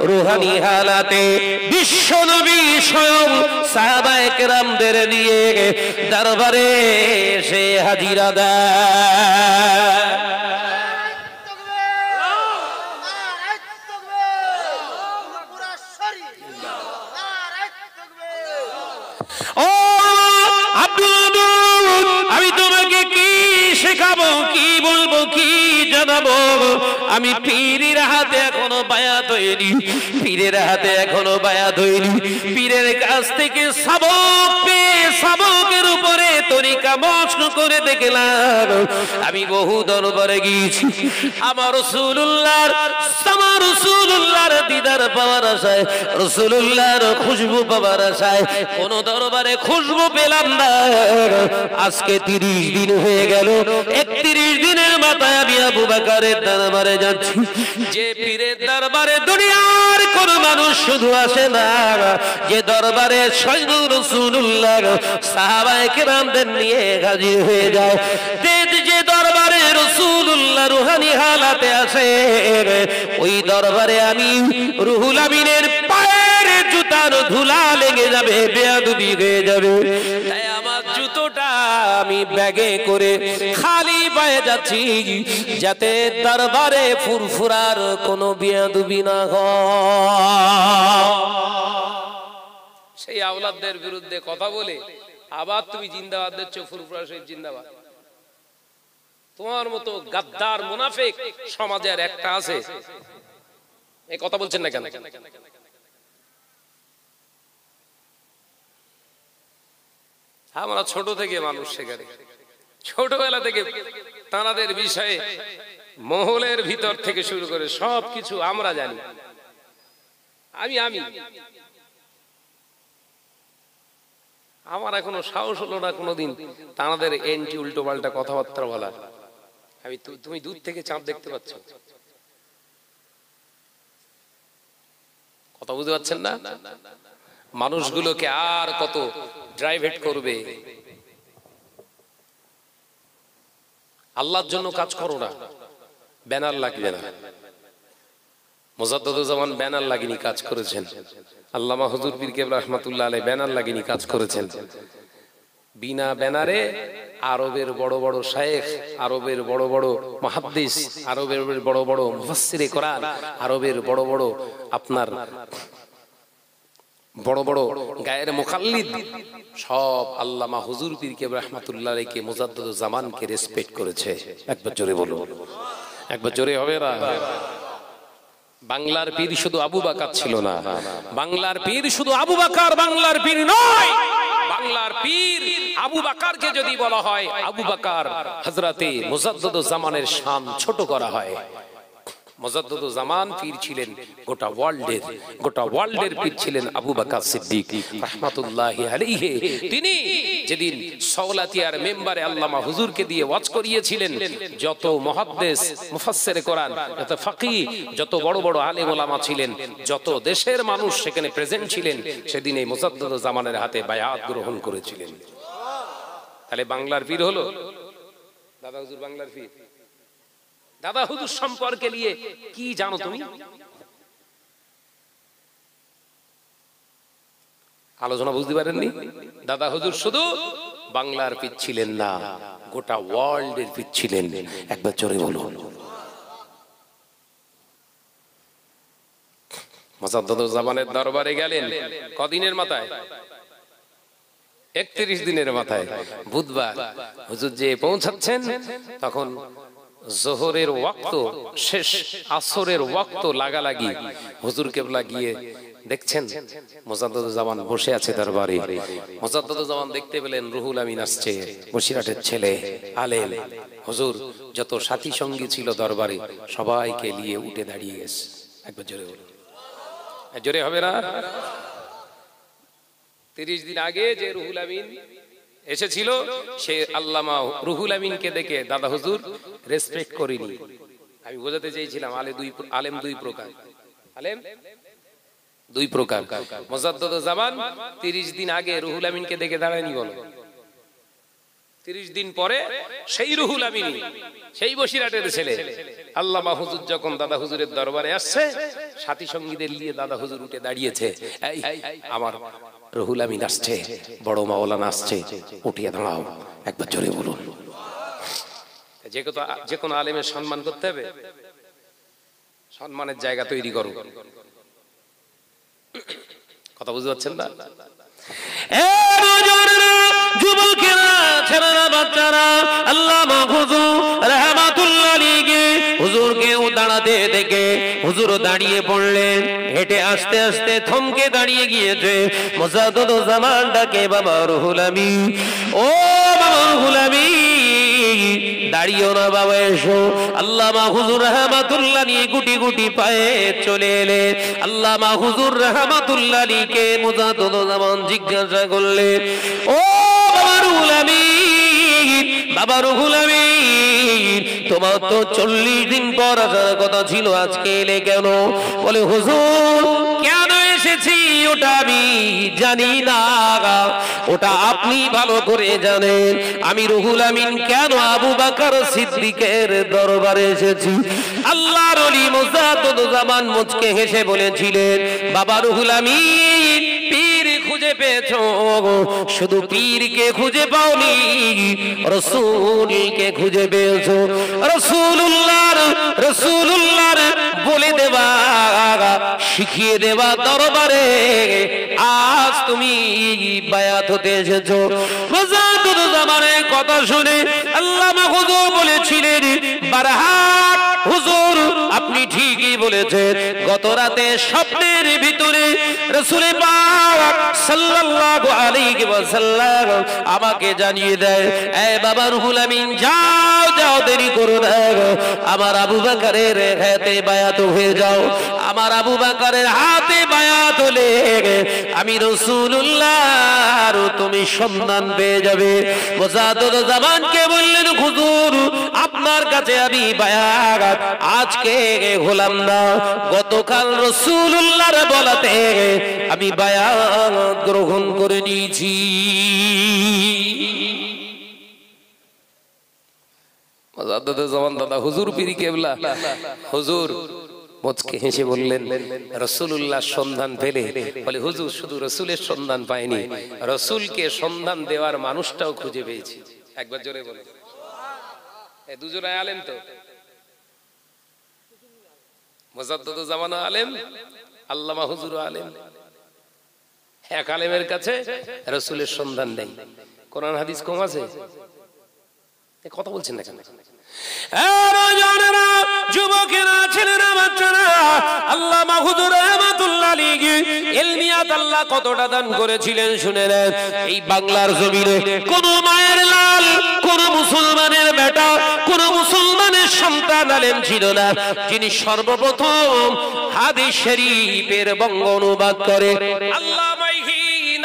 রুহানি হালাতে বিশ্ব নবী স্বয়ং সাহাবায়ে কেরামদের নিয়ে দরবারে সে হাজিরা দেয়। ও আব্দুল, আমি তোমাকে কি শেখাবো, কি বলবো, কি জানাবো? আমি পীরের হাতে এখনো বায়াত হইনি, পীরের হাতে এখনো বায়াত হইনি। পীরের কাছ থেকে সবক পেয়ে সবকের উপরে তরিকা মস্ক করে দেখলাম। আমি বহু দরবারে গিয়েছি, আমার রাসূলুল্লাহর দিদার পাওয়ার আশায়, রাসূলুল্লাহর খুশবু পাওয়ার আশায় কোন দরবারে খুশবু পেলাম না। আজকে 30 দিন হয়ে গেল। 31 দিনের মাথায় আমি আবু বকরের দরবারে যাচ্ছি। যে পীরের দরবারে দুনিয়ার কোন মানুষ শুধু আসে না, যে দরবারে স্বয়ং রাসূলুল্লাহ সাহাবায়ে কেরামদের নিয়ে হাজির হয়ে যায়, যে দরবারে রাসূলুল্লাহ রুহানি হালাতে আসে, ওই দরবারে আমি রুহুল আমিনের পায়ের জুতার ধুলা লেগে যাবে, বেয়াদবি হয়ে যাবে। তাই আমার জুতোটা আমি ব্যাগে করে খালি পায়ে যাচ্ছি, যাতে দরবারে ফুরফুরার কোনো বেয়াদবি না হয়। সেই আওলাদদের বিরুদ্ধে কথা বলে আবার তুমি জিন্দাবাদ দিচ্ছ, ফুরফুরা শরীফ জিন্দাবাদ। তোমার মতো গাদ্দার মুনাফিক সমাজের একটা আছে, এই কথা বলছেন না কেন? আমরা ছোট থেকে মানুষ শেখারে, ছোটবেলা থেকে তাঁদের বিষয়ে মহলের ভিতর থেকে শুরু করে সবকিছু আমরা জানি। আমি আমার এখনো সাহস হলো না কোনোদিন তাঁদের এন্টি উল্টো পাল্টা কথাবার্তা বলার। তুমি দূর থেকে চাঁদ দেখতে পাচ্ছ, কথা বুঝতে পারছেন না? মানুষগুলোকে আর কত ড্রাইভেট করবে? আল্লাহর জন্য কাজ করো না, ব্যানার লাগবে না। মুজাদ্দিদুজ্জামান ব্যানার লাগিনি কাজ করেছেন, আল্লামা হুজুর পীর কেবলা রাহমাতুল্লাহ আলাইহি ব্যানার লাগিনি কাজ করেছেন। বিনা ব্যানারে আরবের বড় বড় শায়েখ, আরবের বড় বড় মুহাদ্দিস, আরবের বড় বড় মুফাসসিরে কোরআন, আরবের বড় বড় আপনার বড় বড় গায়ের মুকাল্লিদ সব আল্লামা হুজুর পীর কেবলা রাহমাতুল্লাহ আলাইহি মুজাদ্দিদুজ্জামানকে রেসপেক্ট করেছে। একবার জোরে বলো, একবার জোরে হবে না? বাংলার পীর শুধু আবু বকর ছিল না, বাংলার পীর শুধু আবু বকর বাংলার পীর নয়। বাংলার পীর আবু বকরকে যদি বলা হয় আবু বকর হযরতে মুজাদ্দিদুজ্জামানের শান ছোট করা হয়। মুজাদ্দিদুজ্জামান পীর ছিলেন গোটা ওয়ার্ল্ডের পীর ছিলেন আবু বকর সিদ্দিক রাহমাতুল্লাহি আলাইহি। তিনি যেদিন সাওলাতিয়ার মেম্বারে আল্লামা হুজুরকে দিয়ে ওয়াজ করিয়েছিলেন, যত মুহাদ্দিস মুফাসসিরে কোরআন, যত ফাকিহ, যত বড় বড় আলেম ওলামা ছিলেন, যত দেশের মানুষ সেখানে প্রেজেন্ট ছিলেন, সেদিন এই মুজাদ্দিদুজ্জামানের হাতে বায়াত গ্রহণ করেছিলেন। তাহলে বাংলার পীর হলো দাদা হুজুর। বাংলার পীর দাদা হুজুর সম্পর্কে নিয়ে কি জানো তুমি? আলোচনা বুঝতে পারেননি? দাদা হুজুর শুধু বাংলার পীর ছিলেন না, গোটা ওয়ার্ল্ডের পীর ছিলেন। একবার জোরে বলুন। মুজাদ্দিদুজ্জামানের দরবারে গেলেন কদিনের মাথায়? 31 দিনের মাথায়। বুধবার হুজুর যে পৌঁছাচ্ছেন তখন জোহরের ওয়াক্ত শেষ, আসরের ওয়াক্ত লাগালাগি। হুজুর কেবলা গিয়ে দেখছেন মুজাদ্দিদুজ্জামান বসে আছে দরবারে। মুজাদ্দিদুজ্জামান দেখতে পেলেন রুহুল আমিন আসছে, বসিরহাটের ছেলে, আলেম। হুজুর যত সাথী সঙ্গী ছিল দরবারে সবাইকে নিয়ে উঠে দাঁড়িয়ে গেছে। একবার জোরে বলুন, জোরে হবে না? 30 দিন আগে যে রুহুল আমিন এসেছিল, সে আল্লামা রুহুল আমিনকে দেখে দাদা হুজুর রেসপেক্ট করেনি। আমি বোঝাতে চেয়েছিলাম আলেম দুই প্রকার, আলেম দুই প্রকার। মুজাদ্দিদুজ্জামান 30 দিন আগে রুহুল আমিনকে দেখে দাঁড়ায়নি, বলো। 30 দিন পরে সেই রুহুল আমিন, সেই বসিরহাটের ছেলে আল্লামা হুজুর যখন দাদা হুজুরের দরবারে আসছে, সাথী সঙ্গীদের নিয়ে দাদা হুজুর উঠে দাঁড়িয়েছে। আমার রুহুল আমিন আসছে, বড় মাওলানা আসছে, উঠিয়ে দাঁড়াও। একবার জোরে বলুন। যে কোনো আলেমের সম্মান করতে হবে, সম্মানের জায়গা তৈরি করো। কথা বুঝতে পারছেন না? যুবকেরা, ছেলেরা, বাচ্চারা, আল্লামা হুজুর রাহমাতুল্লাহ আলাইহি হুজুরকে দাঁড়াতে দেখে হুজুর দাঁড়িয়ে পড়লেন। হেঁটে আস্তে আস্তে থমকে দাঁড়িয়ে গিয়েছে। মুজাদ্দিদুজ্জামান ডাকে, বাবা রুহুল আমিন, ও বাবা রুহুল আমিন, দাঁড়িও না বাবা, এসো। আল্লামা হুজুর রাহমাতুল্লাহ আলাইহি গুটি গুটি পায়ে চলে এলেন। আল্লামা হুজুর রাহমাতুল্লাহ আলাইহিকে মুজাদ্দিদুজ্জামান জিজ্ঞাসা করলেন, ও বাবা রুহুল আমিন, বাবা রুহুল আমিন, তোমার তো 40 দিন পর আসার কথা ছিল, আজকে এলে কেন? বলে, হুজুর কেন এসেছি ওটা আমি জানি না, ওটা আপনি ভালো করে জানেন। আমি রুহুল আমিন কেন আবু বকর সিদ্দিকের দরবারে এসেছি। আল্লাহর ওলি মুজাদ্দিদুজ্জামান মুচকে হেসে বলেছিলেন, বাবা রুহুল আমিন, পীর খুঁজে পেয়েছো, শুধু পীরকে খুঁজে পাওনি, রাসূলকে খুঁজে পেয়েছো। রাসূলুল্লাহর বলে দেওয়া, শিখিয়ে দেওয়া দরবারে আজ তুমি বায়াত হতে এসেছো। মুজাদ্দিদুজ্জামানের কথা শুনে আল্লামা হুজুর বলেছিলেন, বারহাট হুজুর আপনি ঠিকই বলেছেন। গত রাতে স্বপ্নের ভিতরে রাসূল পাক সাল্লাল্লাহু আলাইহি ওয়াসাল্লাম আমাকে জানিয়ে দেয়, এ বাবা রুহুল আমিন যাও যাও, দেরি করো না, আমার আবু বকরের হাতে বায়াত হয়ে যাও। আমার আবু বকরের হাতে বায়াত হলে আমি রাসূলুল্লাহর তুমি সন্ধান পেয়ে যাবে। মুজাদ্দিদুজ্জামানকে বললেন, হুজুর আপনার কাছে আমি বায়াত আজকে হলাম না, গতকাল রাসূলুল্লাহর বলাতে আমি বায়াত গ্রহণ করে নিয়েছি। মুজাদ্দিদুজ্জামান দাদা হুজুর পীরি কেবলা হুজুর মুচকে হেসে বললেন, রাসূলুল্লাহর সন্ধান পেলে? বলে, হুজুর শুধু রাসূলের সন্ধান পাইনি, রাসূলকে সন্ধান দেওয়ার মানুষটাও খুঁজে পেয়েছি। একবার জোরে বলে। এই দুজনে আলেম তো, মুজাদ্দিদুজ্জামান আলেম, আল্লামা হুজুর আলেম। এক আলেমের কাছে রাসূলের সন্ধান নেই, কোরআন হাদিস কম আছে। কথা বলছেন না কেন? যুবকেরা, ছেলেরা, বাচ্চারা, আল্লামা হুজুর রাহমাতুল্লাহ আলাইহি ইলমিয়াত আল্লাহ কতটা দান করেছিলেন শুনে নেন। এই বাংলার জমিনে কোন মায়ের লাল, কোন মুসলমানের বেটা, কোন মুসলমানের সন্তান আলেম ছিল না যিনি সর্বপ্রথম হাদিস শরীফের বঙ্গ অনুবাদ করে।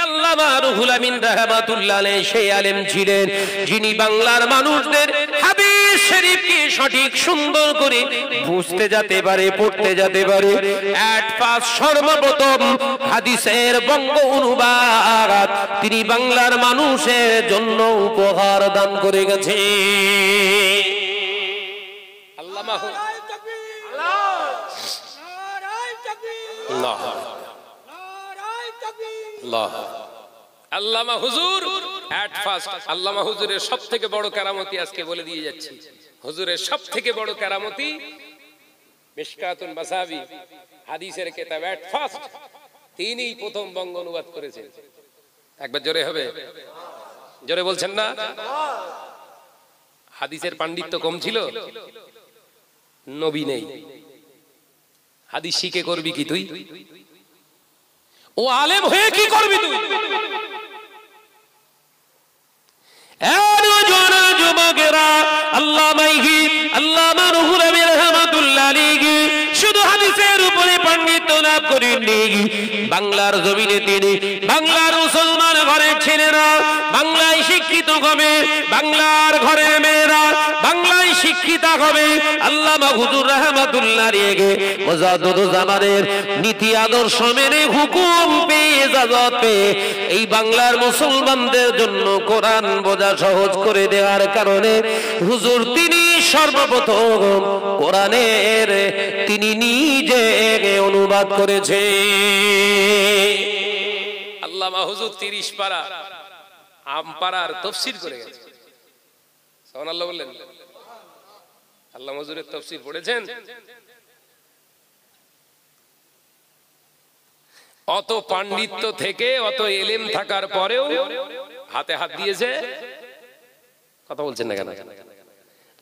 আল্লামা রুহুল আমিন রাহমাতুল্লাহ আলাইহি সেই আলেম ছিলেন যিনি বাংলার মানুষদের হাদিস শরীফকে সঠিক সুন্দর করে বুঝতে যেতে পারে, পড়তে যেতে পারে। এট পাস সর্বপ্রথম হাদিসের বঙ্গ অনুবাদ তিনি বাংলার মানুষের জন্য উপহার দান করে গেছে। আল্লামা আল্লামা হুজুর এট ফার্স্ট, আল্লামা হুজুরের সবথেকে বড় কেরামতি আজকে বলে দিয়ে যাচ্ছি। হুজুরের সবথেকে বড় কেরামতি মিশকাতুল মাসাবি হাদিসের কিতাব, এট ফার্স্ট তিনি প্রথম বঙ্গ অনুবাদ করেছেন। একবার জোরে হবে, জোরে বলছেন না? হাদিসের পাণ্ডিত্য কম ছিল, নবী নেই, হাদিস শিখে করবি কি তুই? ও আলেম হয়ে কি করবি তুই? যুবকেরা, আল্লামা রুহুল আমিন রাহমাতুল্লাহ আলাইহি শুধু হাদিসের উপরে পাণ্ডিত্য লাভ করেননি, বাংলার জমিনে তিনি বাংলার মুসলমান ঘরের ছেলেরা বাংলায় শিক্ষিত হবে, বাংলার ঘরের মেয়েরা বাংলায় শিক্ষিত হবে। আল্লামা হুজুর রাহমাতুল্লাহ আলাইহি মুজাদ্দিদুজ্জামানের নীতি আদর্শ মেনে হুকুম পেয়ে, ইজাজত পেয়ে এই বাংলার মুসলমানদের জন্য কোরআন বোঝা সহজ করে দেওয়ার কারণে হুজুর তিনি সর্বপ্রথম কোরআনের তিনি নিজে অনুবাদ করেছে। আল্লামা হুজুর 30 পারা আমপারার তাফসীর করে গেছে। সুবহানাল্লাহ বললেন। আল্লামা হুজুরের তাফসীর পড়েছেন? অত পাণ্ডিত্য থেকে, অত এলেম থাকার পরেও হাতে হাত দিয়েছে। কথা বলছেন না কেন?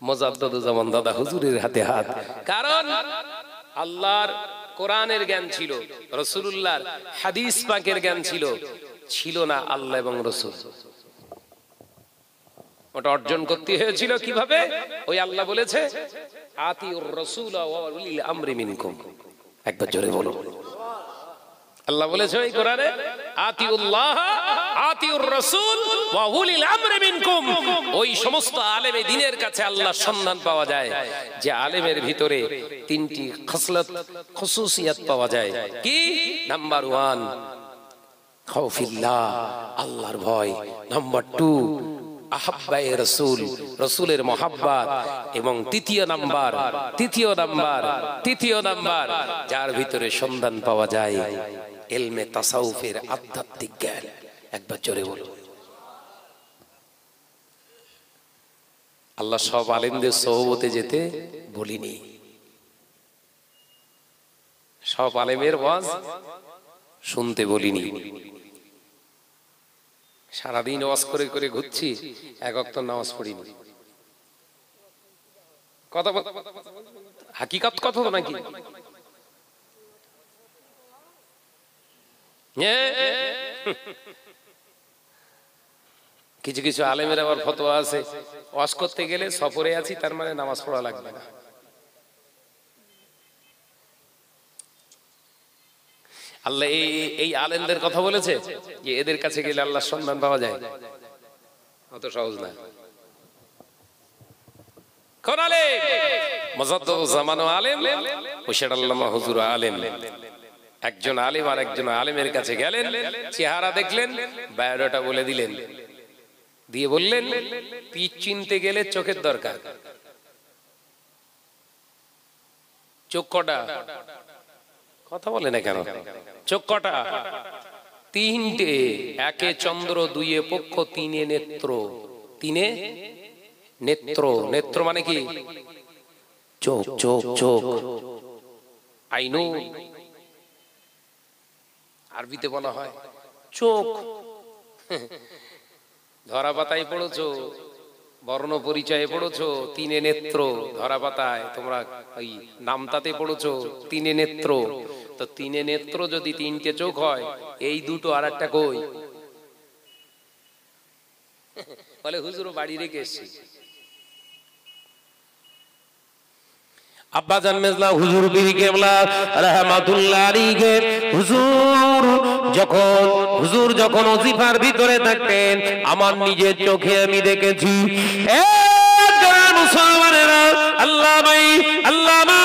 মুজাদ্দিদুজ্জামান দাদা হুজুরের হাতে হাত, কারণ আল্লাহর কোরআনের জ্ঞান ছিল, রাসূলুল্লাহর হাদিস পাকের জ্ঞান ছিল, ছিল না আল্লাহ এবং রাসূল। ওটা অর্জন করতে হয়েছিল কিভাবে? ওই আল্লাহ বলেছে, আতিউর রাসূল ওয়া উলিল আমরি মিনকুম। একবার জোরে বলো। আল্লাহ বলেছে এই কোরআনে, আতিউল্লাহ আতিউর রাসূল ওয়া উলিল আমরি মিনকুম। ওই সমস্ত আলেমে দ্বীনের কাছে আল্লাহর সন্ধান পাওয়া যায় যে আলেমের ভিতরে 3টি খাসলত, খুসুসিয়াত পাওয়া যায়। কি? নাম্বার 1 খাউফিল্লাহ, আল্লাহর ভয়। নাম্বার 2 আহাব্বায়ে রাসূল, রাসূলের মহব্বত। এবং তৃতীয় নাম্বার যার ভিতরে সন্ধান পাওয়া যায় ইলমে তাসাউফের আধ্যাত্মিক জ্ঞান। একবার জোরে বলো। আল্লাহ সব আলেমদের সোহবতে যেতে বলিনি, সব আলেমের ওয়াজ শুনতে বলিনি। সারাদিন ওয়াজ করে করে ঘুরছি, এক ওয়াক্ত নামাজ পড়িনি। কথা হাকিকত কথা তো নাকি? কিছু কিছু আলেমের আবার ফতোয়া আছে, ওয়াজ করতে গেলে সফরে আছি তার মানে নামাজ পড়া লাগবে না। আল্লাহ এই আলেমদের কথা বলেছে যে এদের কাছে গেলে আল্লাহর সম্মান পাওয়া যায়, অত সহজ না। কোন আলেম? মুজাদ্দিদুজ্জামান আলেম, মুর্শিদ আল্লামা হুজুর আলেম। একজন আলেম আর একজন আলেমের কাছে গেলেন, চেহারা দেখলেন, বায়োডাটা বলে দিলেন, দিয়ে বললেন পীর চিনতে গেলে চোখের দরকার। চোখ কটা? কথা বলে না কেন? চোখ কটা? তিনটে। একে চন্দ্র, দুইয়ে পক্ষ, তিনে নেত্র। তিনে নেত্র। নেত্র মানে কি? চোখ। চোখ চোখ আইনু আরবিতে বলা হয় চোখ। ধরা পাতায় পড়েছো, বর্ণ পরিচয়ে পড়েছো তিনে নেত্র। ধরা পাতায় তোমরা ওই নামতাতে পড়েছো তিনে নেত্র। তো তিনে নেত্র যদি তিনটে চোখ হয়, এই দুটো আর একটা কই? বলে হুজুর বাড়ি রেখে এসছি। আব্বাজান মেজলা হুজুর পীর কেবলা রাহমাতুল্লাহ আলাইহি হুজুর যখন ওজিফার ভিতরে থাকতেন, আমার নিজের চোখে আমি দেখেছি মুসলমানেরা আল্লামা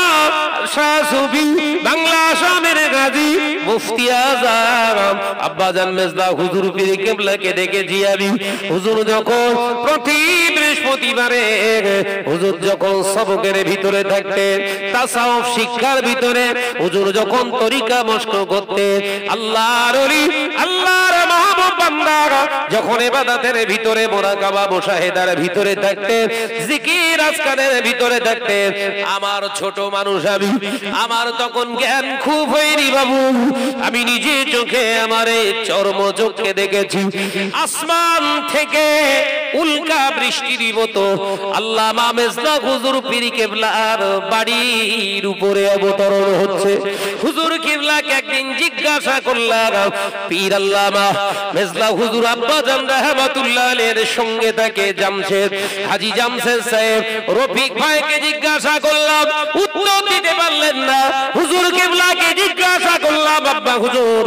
শাহ সুফি বাংলা আসামের গাজী মুফতি আজম আব্বাজান মেজলা হুজুর পীর কেবলাকে দেখেছি আমি। হুজুর যখন প্রতি বৃহস্পতিবারে হুজুর যখন সবকের ভিতরে থাকতেন, তাসাউফ শিক্ষার ভিতরে হুজুর যখন তরিকা মস্ক করতেন, আল্লাহর ওলি আল্লাহর মাহবুব বান্দারা যখন ইবাদতের ভিতরে মুরাকাবা মুশাহিদার ভিতরে থাকতেন, জিকির আজকারের ভিতরে থাকতেন, আমার ছোট মানুষ আমি, আমার তখন জ্ঞান খুব হয়নি বাবু। আমি নিজে চোখে আমার চর্ম চোখে দেখেছি আসমান থেকে উল্কা বৃষ্টির মতো আল্লামা মেজলা হুজুর পীর কেবলার বাড়ির উপরে অবতরণ হচ্ছে। হুজুর কেবলাকে একদিন জিজ্ঞাসা করলাম, পীর আল্লামা মেজলা হুজুর আব্বাজান রাহমাতুল্লাহ আলাইহির সঙ্গে থাকে জামশেদ হাজী জামশেদ সাহেব রফিক ভাইকে জিজ্ঞাসা করলাম, উত্তর দিতে পারলেন না। হুজুর কেবলাকে জিজ্ঞাসা করলাম, আব্বা হুজুর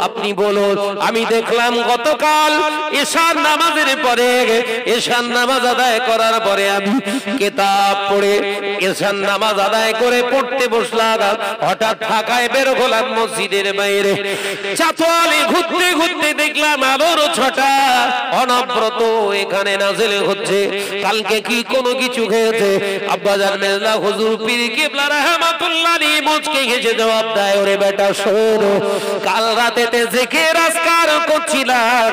আপনি বলুন, আমি দেখলাম গতকাল এশার নামাজের পরে, এশার নামাজ আদায় করার পরে আমি কিতাব পড়ে এশার নামাজ আদায় করে পড়তে বসলাম, হঠাৎ ঢাকায় বের হলাম মসজিদের বাইরে, চাতোয়ালে ঘুরতে ঘুরতে দেখলাম আলোর ছটা অনবরত এখানে নাজিল হচ্ছে। কালকে কি কোনো কিছু খেয়েছে? আব্বাজান মেজলা হুজুর পীর কেবলা রাহমাতুল্লাহ আলাইহি মুচকে হেসে জবাব দেয়, ওরে বেটা শোনো, কাল রাতেতে জিকির আজকার করছিলাম,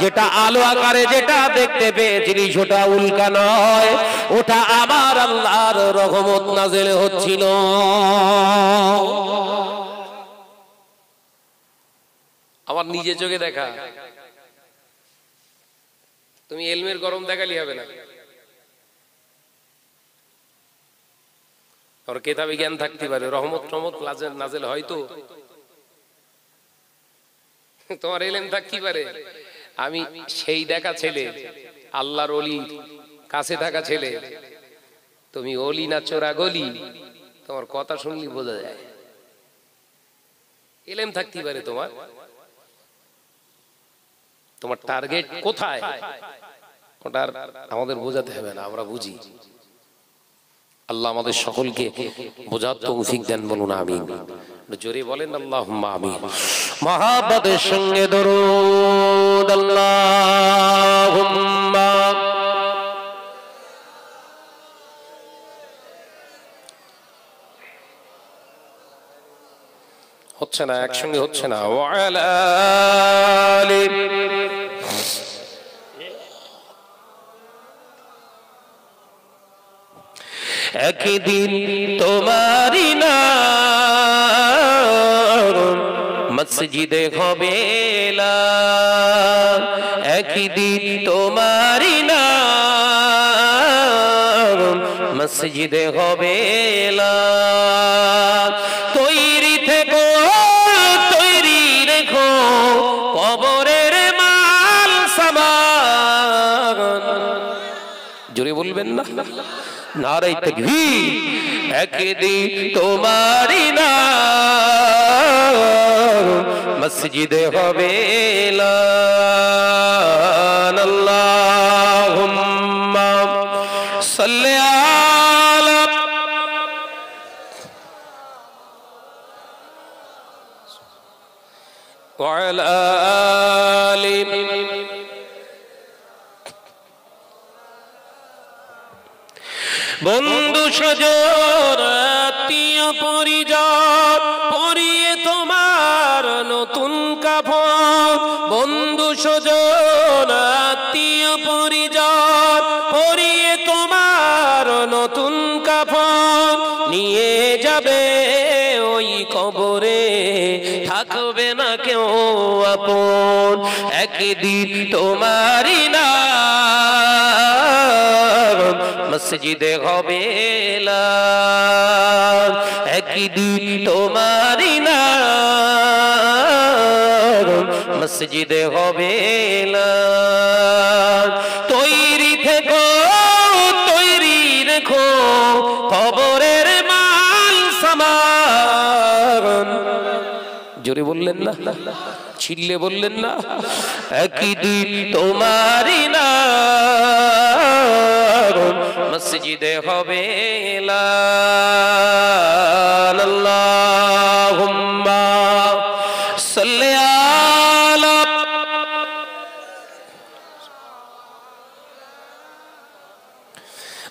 যেটা আলো আকারে যেটা দেখতে পেয়েছিলি সেটা উল্কা নয়, ওটা আমার আল্লাহর রহমত নাজিল হচ্ছিল। আমার নিজে চোখে দেখা। তুমি এলমের গরম দেখালি হবে না, আর কেতাবে জ্ঞান থাকতে পারে, রহমত রহমত নাজেল হয়তো তোমার এলেম থাকতে পারে। আমি সেই দেখা ছেলে, আল্লাহর ওলির কাছে থাকা ছেলে, তুমি ওলি না চোরা গলি, তোমার কথা শুনলি বোঝা যায়। এলেম থাকতে পারে তোমার, তোমার টার্গেট কোথায় ওটার আমাদের বোঝাতে হবে না, আমরা বুঝি। আল্লাহ আমাদের সকলকে বোঝার তৌফিক দেন, বলুন আমিন। জোরে বলেন আল্লাহুম্মা আমিন। মহাব্বতের সঙ্গে দরুদ আল্লাহুম্মা। হচ্ছে না, একসঙ্গে হচ্ছে না। ওয়া আলা আলি একদিন তোমারি নাম মসজিদে হবে একই দিন তোমারই নাম মসজিদে হবে তৈরি থেকো তৈরি রেখো কবরের মাল সামান। জোরে বলবেন না, নারে তাকবীর। একদিন তোমারই নাম মসজিদে হবে আল্লাহুম্মা সাল্লি আলা ওয়া আলা আলি বন্ধু স্বজন আত্মীয় পরিজন পরিয়ে তোমার নতুন কাফন। বন্ধু স্বজন আত্মীয় পরিজন পরিয়ে তোমার নতুন কাফন নিয়ে যাবে ওই কবরে থাকবে না কেউ আপন। একদিন তোমারই নাম মসজিদে হবে একদিন তোমারই নাম মসজিদে হবে তৈরি থেকো তৈরি রেখো কবরের মাল সামান। জোরে বললেন না, ছিল্লে বললেন না। একদিন তোমারই নাম মসজিদে হবে আল্লাহুম্মা সাল্লি আলা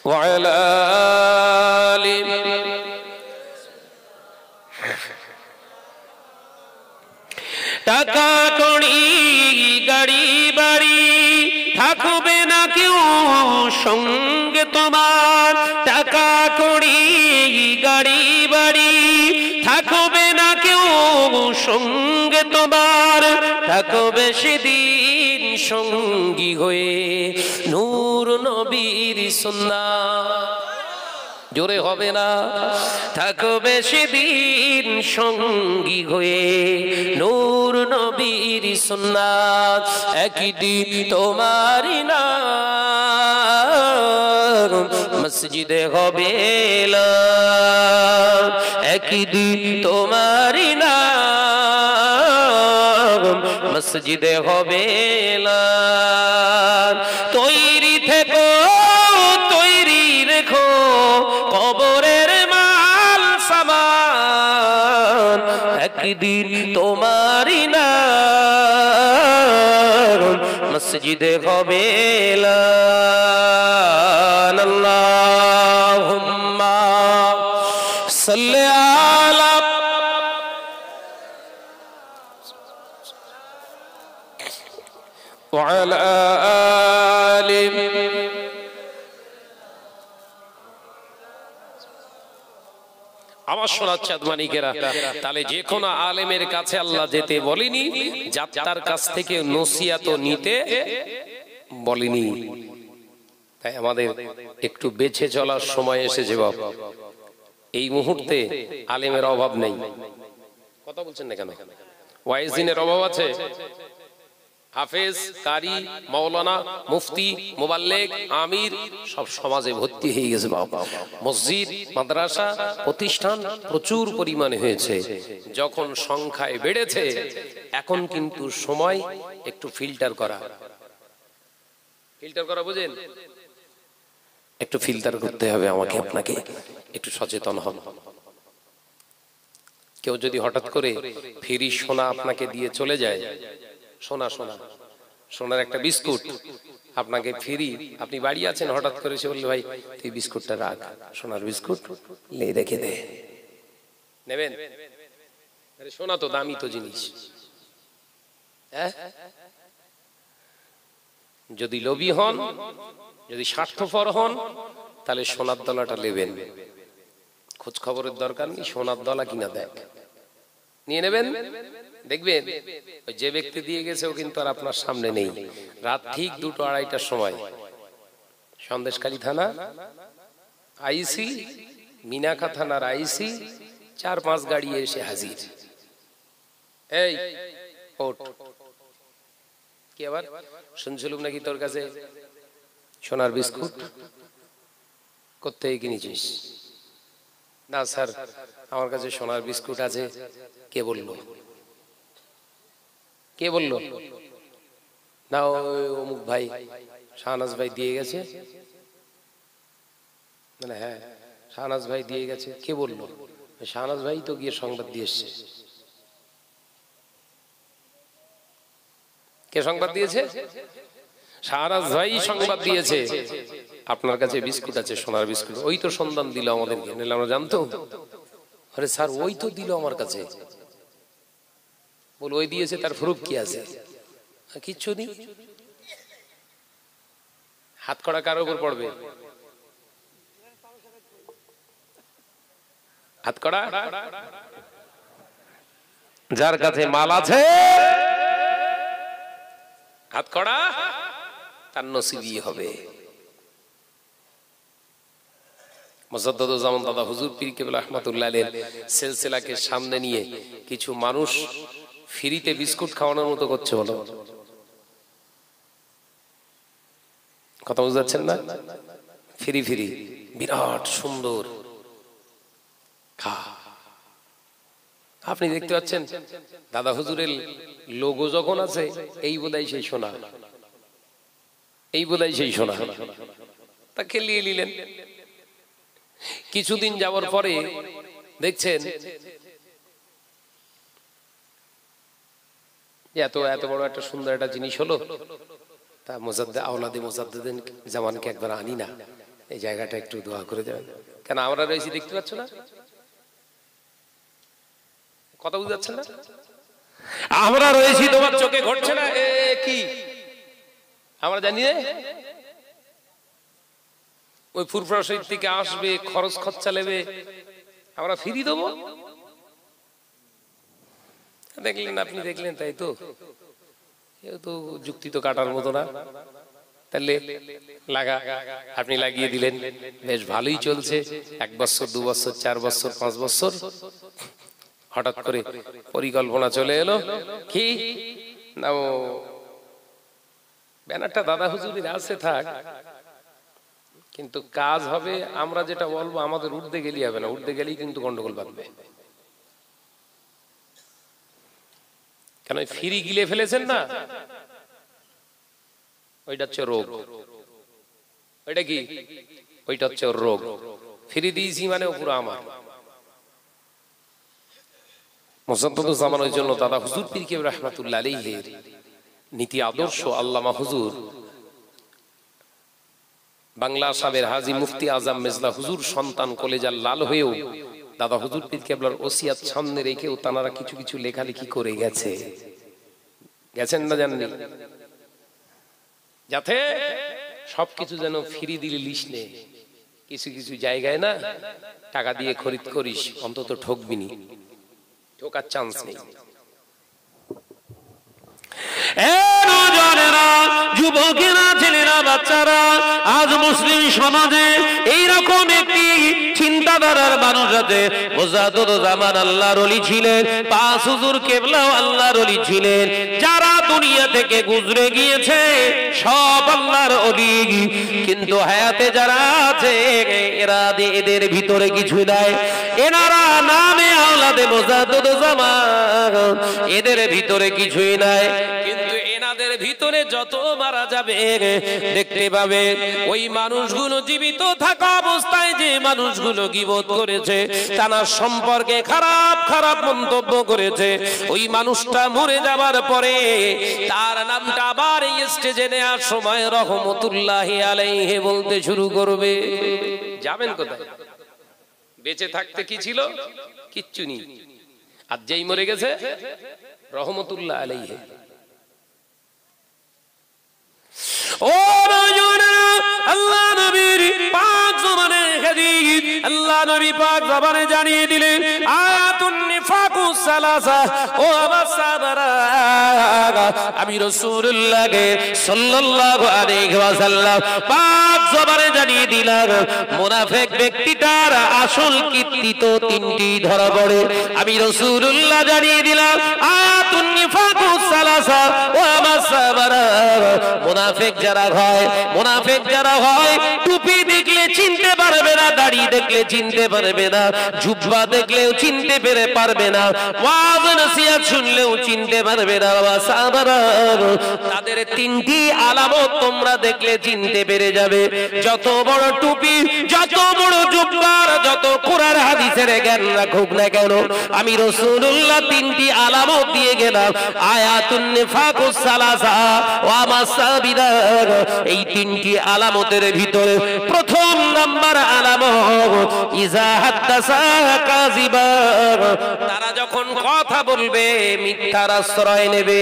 ওয়া আলা আলি টাকা কড়ি গাড়ি বাড়ি থাকবে না কেউ সঙ্গে তোমার। টাকা কড়ি গাড়ি বাড়ি থাকবে না কেউ সঙ্গে তোমার। থাকবে সেদিন সঙ্গী হয়ে নূর নবীর সুন্নাত। জোরে হবে না, থাকবে সেদিন সঙ্গী হয়ে নূর নবীর সুন্নাত। একদিন তোমারই নাম মসজিদে হবে একদিন তোমারই নাম মসজিদে হবে তৈরি থেকো তৈরি রেখো কবরের মাল সামান। একদিন তোমারই নাম মসজিদে হবে আল্লাহুম্মা সাল্লি আলা ওয়া আলা আলি আমার শোনা চাঁদমানিকেরা। তাহলে যে কোনো আলেমের কাছে আল্লাহ যেতে বলেনি, যাত্রার কাছ থেকে নসিহত নিতে বলেনি। তাই আমাদের একটু বেঁচে চলার সময় এসেছে বাবা। এই মুহূর্তে আলেমের অভাব নেই। কথা বলছেন না কেন? ওয়াইজিনের অভাব আছে? হাফেজ, কারি, মাওলানা, মুফতি, মুবাল্লিগ, আমির সব সমাজে ভর্তি হয়ে গেছে বাবা। মসজিদ, মাদ্রাসা, প্রতিষ্ঠান প্রচুর পরিমাণে হয়েছে। যখন সংখ্যায় বেড়েছে, এখন কিন্তু সময় একটু ফিল্টার করা। ফিল্টার করা বুঝেন? একটু ফিল্টার করতে হবে আমাকে আপনাকে, একটু সচেতন হন। কেউ যদি হঠাৎ করে ফ্রি সোনা আপনাকে দিয়ে চলে যায়, সোনা সোনা সোনার একটা বিস্কুট আপনাকে ফ্রি, আপনি বাড়ি আছেন, হঠাৎ করে সে বলল ভাই তুই বিস্কুটটা রাখ, সোনার বিস্কুট রেখে দে, নেবেন? আরে সোনা তো দামি তো জিনিস। যদি লোভী হন, যদি স্বার্থপর হন, তাহলে সোনার দলাটা নেবেন। খোঁজ খবরের দরকার নেই, সোনার দলা কিনা দেখ, নিয়ে নেবেন, দেখবেন ওই যে ব্যক্তি দিয়ে গেছে ও কিন্তু আর আপনার সামনে নেই। রাত ঠিক 2-2:30টার সময় সন্দেশখালী থানা আইসি, মিনাখা থানার আইসি 4-5 গাড়ি এসে হাজির। এই ওঠ, কি আবার শুনছিলুম নাকি তোর কাছে সোনার বিস্কুট, কোত্থেকে কিনেছিস? না স্যার, আমার কাছে সোনার বিস্কুট আছে। কে বললো? কে বললো? না অমুক ভাই, শাহনাজ ভাই দিয়ে গেছে। মানে হ্যাঁ, শাহনাজ ভাই দিয়ে গেছে। কে বললো? শাহনাজ ভাই তো গিয়ে সংবাদ দিয়ে এসছে। কে সংবাদ দিয়েছে? শাহনাজ ভাই সংবাদ দিয়েছে আপনার কাছে বিস্কুট আছে, সোনার বিস্কুট। ওই তো সন্ধান দিল আমাদেরকে, নাহলে আমরা জানতো? আরে স্যার, ওই তো দিল আমার কাছে। বল ওই দিয়েছে, তার প্রুফ কি আছে? কিচ্ছু নেই। হাত কড়া কার উপর পড়বে? হাত কড়া যার কাছে মাল আছে, হাত কড়া তার নসিবই হবে। মুজাদ্দিদুজ্জামান দাদা হুজুর পীর কেবলা রাহমাতুল্লাহ আলাইহির সিলসিলাকে সামনে নিয়ে কিছু মানুষ ফ্রিতে বিস্কুট খাওয়ানোর মতো করছে। বলো, কথা বুঝতে পারছেন না? ফ্রি ফ্রি, বিরাট সুন্দর খা। আপনি দেখতে পাচ্ছেন দাদা হুজুরের লোগো যখন আছে, এই বোধহয় সেই সোনা, এই বোধহয় সেই সোনা। তা খেলিয়ে নিলেন। কিছুদিন যাওয়ার পরে দেখছেন এত এত বড় একটা সুন্দর একটা জিনিস হলো। তা আওলাদে মুজাদ্দিদিন জামানকে একবার আনি না, এই জায়গাটা একটু দোয়া করে দেবেন। কেন আমরা রয়েছি, দেখতে পাচ্ছ না? কথা বুঝতে পারছেন না? আমরা রয়েছি, তোমার চোখে ঘটছে না? কি আমরা জানি না? ওই ফুরফুরা শরীফ থেকে আসবে, খরচ খরচা নেবে, আমরা ফ্রি দেবো। দেখলেন, আপনি দেখলেন, তাই তো? এও তো যুক্তি তো কাটার মতো না। তাহলে লাগা, আপনি লাগিয়ে দিলেন, বেশ ভালোই চলছে। 1 বছর, 2 বছর, 4 বছর, 5 বছর, হঠাৎ করে পরিকল্পনা চলে এলো কি না, ও ব্যানারটা দাদা হুজুরের আছে থাক, কিন্তু কাজ হবে আমরা যেটা বলবো, আমাদের উঠতে গেলেই হবে না, উঠতে গেলেই কিন্তু গন্ডগোল বাঁধবে। কেন ফ্রি গিলে ফেলেছেন না? ওইটা হচ্ছে রোগ। ওইটা কি? ওইটা হচ্ছে রোগ। ফ্রি দিয়েছি মানে পুরো আমার। মুজাদ্দিদুজ্জামান ওই জন্য দাদা হুজুর পীর কেবলা রাহমাতুল্লাহ আলাইহির নীতি আদর্শ আল্লামা হুজুর বাংলা সাহেবের হাজী মুফতি আজম মেজলা হুজুর সন্তান কলেজার লাল হয়েও দাদা হুজুর পীর কেবলার ওসিয়াত সামনে রেখেও তারা কিছু কিছু লেখালেখি করে গেছেন না জানেন? যাতে সবকিছু যেন ফ্রি দিলে লিস নে, কিছু কিছু জায়গায় না টাকা দিয়ে খরিদ করিস, অন্তত ঠকবি নি, ঠকার চান্স নেই। যুবকেরা, ছেলেরা, বাচ্চারা, আজ মুসলিম সমাজে এইরকম একটি চিন্তাধারার মানুষ আছে। মুজাদ্দিদুজ্জামান আল্লাহর ওলি ছিলেন, 5 হুজুর কেবলাও আল্লাহর ওলি ছিলেন। যারা দুনিয়া থেকে গুজরে গিয়েছে সব আল্লাহর ওলি, কিন্তু হায়াতে যারা আছে এদের ভিতরে কিছু নাই। এনারা নামে আওলাদে মুজাদ্দিদুজ্জামান, এদের ভিতরে কিছুই নাই। কিন্তু এনাদের ভিতরে যত মারা যাবে দেখতে পাবে ওই মানুষগুলো জীবিত থাকা অবস্থায় যে মানুষগুলো গীবত করেছে, তার সম্পর্কে খারাপ খারাপ মন্তব্য করেছে, ওই মানুষটা মরে যাবার পরে তার নামটা আবার এই স্টেজে নেওয়ার সময় রহমতুল্লাহি আলাইহি বলতে শুরু করবে। যাবেন কোথায়? বেঁচে থাকতে কি ছিল? কিচ্ছু নেই। আর যেই মরে গেছে রহমতুল্লাহ আলাইহি। ও আল্লাহ নবীর পাক জবানে হাদিস, আল্লাহ নবী পাক জবানে জানিয়ে দিলেন, আয়াতুন নিফাকু সালাসা ও আমার সাহাবারা আমি রাসূলুল্লাহকে সাল্লাল্লাহু আলাইহি ওয়াসাল্লাম পাক জবানে জানিয়ে দিলাম মুনাফিক ব্যক্তিটার আসল কীর্তি তো তিনটি ধরা পড়ে আমি রাসূলুল্লাহ জানিয়ে দিলাম আতুন নিফাকুস সালাসা ও আমার সাহাবারা মুনাফিক যারা হয় টুপি দেখলে চিনতে পারবে না দাড়ি দেখলে চিনতে পারবে না জুব্বা দেখলেও চিনতে পারবে না ওয়াজ নসিহত শুনলেও চিনতে পারবে না সাহাবারা তাদের তিনটি আলামত তোমরা দেখলে চিনতে পেরে যাবে যত বড় টুপি যত বড় জুব্বা যত কোরআন হাদিসের জ্ঞান রাখুক না কেন আমি রাসূলুল্লাহ তিনটি আলামত দিয়ে গেলাম আয়াতুন নিফাকুস সালাসা ওয়া মাসাবিরা এই তিনটি আলামতের ভিতরে প্রথম নাম্বার আলামত ইজা হাদাসা কাযিবা তারা যখন কথা বলবে মিথ্যার আশ্রয় নেবে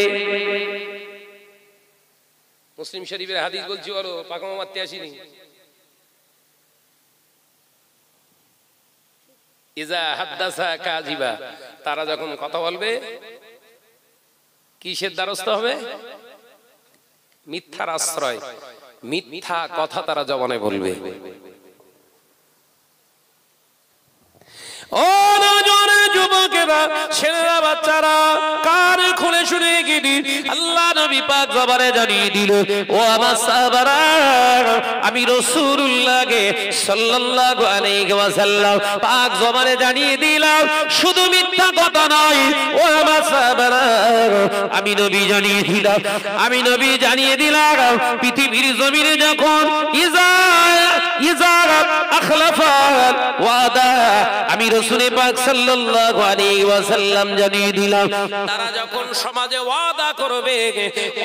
মুসলিম শরীফের হাদিস বলছি বলো পাকামা মারতে আসিনি ইজা হাদাসা কাযিবা তারা যখন কথা বলবে কিসের দ্বারস্থ হবে মিথ্যার আশ্রয় মিথ্যা কথা তারা জবানে বলবে ও নওজোয়ান যুবকেরা ছেলেরা বাচ্চারা কান খুলে শুনে গিয়ে আল্লাহ নবী পাক জবানে জানিয়ে দিল ও আমার সাহাবারা আমি রাসূলুল্লাহকে সাল্লাল্লাহু আলাইহি ওয়াসাল্লাম পাক জবানে জানিয়ে দিলাম শুধু মিথ্যা কথা নয় ও আমার সাহাবারা আমি নবী জানিয়ে দিলাম পৃথিবীর জমিনে যখন ইজা আখলাফা ওয়াদা আমি রাসূল পাক সাল্লাল্লাহু আলাইহি ওয়াসাল্লাম জানিয়ে দিলাম তারা যখন সমাজে ওয়াদা করবে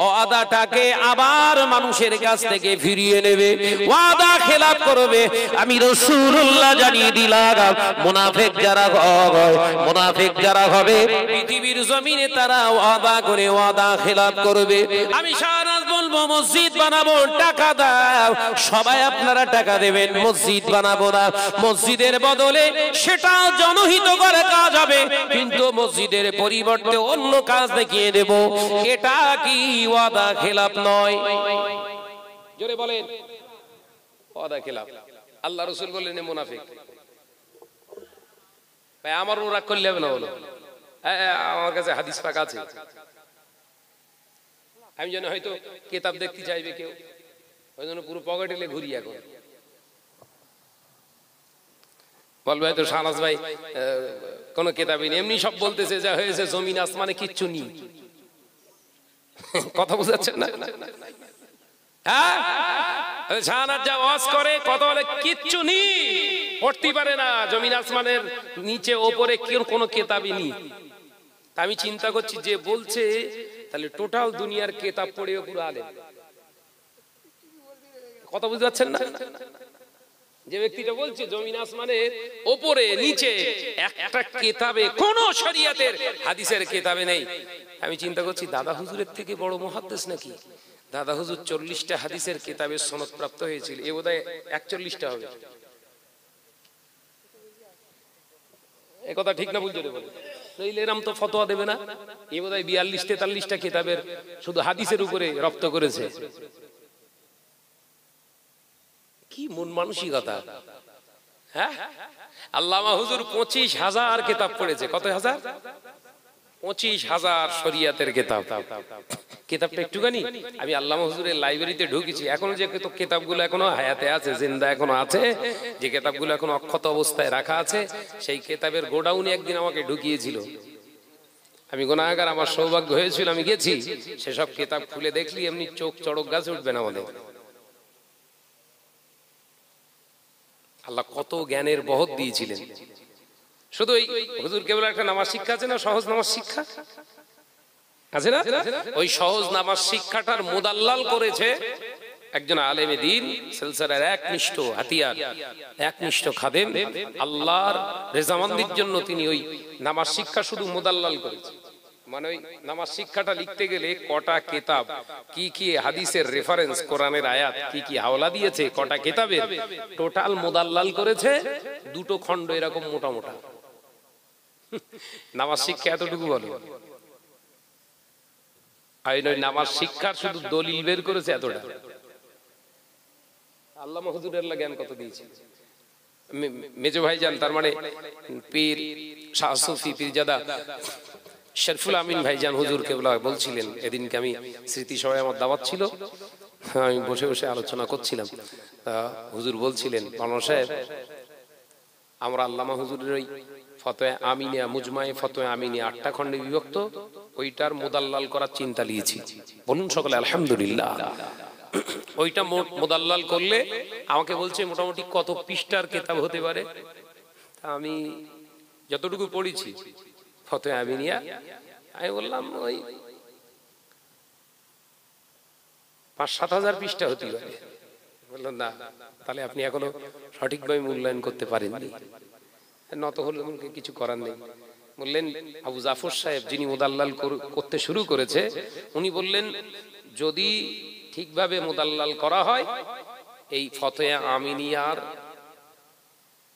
ওয়াদাটাকে আবার মানুষের কাছ থেকে ফিরিয়ে নেবে ওয়াদা খেলাফ করবে আমি রাসূলুল্লাহ জানিয়ে দিলাম মুনাফিক যারা হবে পৃথিবীর জমিনে তারা ওয়াদা করে ওয়াদা খেলাফ করবে আমি সারা বলবো মসজিদ বানাবো টাকা দাও সবাই আপনারা টাকা দেবেন মসজিদ বানাবো না মসজিদের বদলে সেটা জনহিত করে কাজ হবে কিন্তু মসজিদের পরিবর্তে অন্য কাজ দেখিয়ে দেব এটা কি ওয়াদা খেলাফ নয় জোরে বলেন ওয়াদা খেলাফ আল্লাহ রাসূল বললেন মুনাফিক ভাই আমার রাগ করলে হবে না বলো আমার কাছে হাদিস পাক আছে আমি জানি হয়তো কিতাব দেখতে চাইবে কেউ ওই জন্য পুরো পকেটে ঘুরি এখন বলবে হয়তো শাহনাজ ভাই কোন কিতাবই নেই এমনি সব বলতেছে যা হয়েছে জমিন আসমানে কিচ্ছু নেই কথা বুঝাচ্ছেন না হ্যাঁ শাহনাজ যা ওয়াজ করে কথা বলে কিচ্ছু নেই পড়তে পারে না জমিন আসমানের নিচে ওপরে কোনো কিতাবই নেই আমি চিন্তা করছি যে বলছে তাহলে টোটাল দুনিয়ার কিতাব পড়েও পুরো আলেম কথা বুঝতে পারছেন না যে ব্যক্তিটা বলছে জমিন আসমানের উপরে নিচে একটা কিতাবে কোন শরীয়তের হাদিসের কিতাবে নেই আমি চিন্তা করছি দাদা হুজুরের থেকে বড় মুহাদ্দিস নাকি দাদা হুজুর 40টা হাদিসের কিতাবের সনদ প্রাপ্ত হয়েছিল এ বোধহয় 41টা হবে এই কথা ঠিক না বুঝতে বলে নইলে এরকম তো ফতোয়া দেবে না এ বোধহয় 42-43টা কিতাবের শুধু হাদিসের উপরে রপ্ত করেছে কি মন মানসিকতা হ্যাঁ আল্লামা হুজুর 25,000 কিতাব পড়েছে কত হাজার 25,000 শরীয়তের কিতাব কিতাবটা একটুখানি আমি আল্লামা হুজুরের লাইব্রেরিতে ঢুকেছি এখনো যে কিতাবগুলো এখনো হায়াতে আছে জিন্দা এখনো আছে যে কিতাবগুলো এখনো অক্ষত অবস্থায় রাখা আছে সেই কিতাবের গোডাউনে একদিন আমাকে ঢুকিয়েছিল আমি গুনাহগার আমার সৌভাগ্য হয়েছিল আমি গেছি সেসব কিতাব খুলে দেখলি এমনি চোখ চড়ক গাছ উঠবে না আমাদের আল্লাহ কত জ্ঞানের বহত দিয়েছিলেন শুধু ওই হুজুর কেবল একটা নামাজ শিক্ষা আছে না সহজ নামাজ শিক্ষা আছে না ওই সহজ নামাজ শিক্ষাটার মুদাল্লাল করেছে একজন আলেমে দ্বীন সিলসিলার একনিষ্ঠ হাতিয়ার একনিষ্ঠ খাদেম আল্লাহর রেজামন্দির জন্য তিনি ওই নামাজ শিক্ষা শুধু মুদাল্লাল করেছেন মানে ওই নামাজ শিক্ষাটা লিখতে গেলে কটা কিতাব কি কি হাদিসের রেফারেন্স কোরআনের আয়াত কি কি হাওলা দিয়েছে কটা কিতাবের টোটাল মুদাল্লাল করেছে দুটো খণ্ড এরকম মোটা মোটা নামাজ শিক্ষা এতটুকু বলো, আর নামাজ শিক্ষার শুধু দলিল বের করেছে এতটা। আল্লামা হুজুরের জ্ঞান কত দিয়েছে মেজো ভাইজান, তার মানে পীর শাহ সুফি পীরজাদা শরফুল আমিন ভাইজান হুজুর কেবলা বলছিলেন, এদিনকে আমি স্মৃতি সভায় আমার দাওয়াত ছিল, আমি বসে বসে আলোচনা করছিলাম, হুজুর বলছিলেন, মাওলানা সাহেব আমরা আল্লামা হুজুরের ওই ফতোয়া আমিনিয়া মুজমায়ে ফতোয়া আমিনিয়া 8টা খণ্ডে বিভক্ত, ওইটার মুদাল্লাল করার চিন্তা নিয়েছি। বলুন সকলে আলহামদুলিল্লাহ। ওইটা মুদাল্লাল করলে আমাকে বলছে মোটামুটি কত পৃষ্ঠার কিতাব হতে পারে, আমি যতটুকু পড়েছি ফতোয়া আমিনিয়া, আমি বললাম ওই 5-7 হাজার পৃষ্ঠা হতে পারে। বললাম না, তাহলে আপনি এখনো সঠিকভাবে মূল্যায়ন করতে পারেননি, নত হলে কিছু করার নেই। বললেন আবু জাফর সাহেব যিনি মুদাল্লাল করতে শুরু করেছে, উনি বললেন যদি ঠিকভাবে মুদাল্লাল করা হয় এই ফতোয়া আমিনিয়ার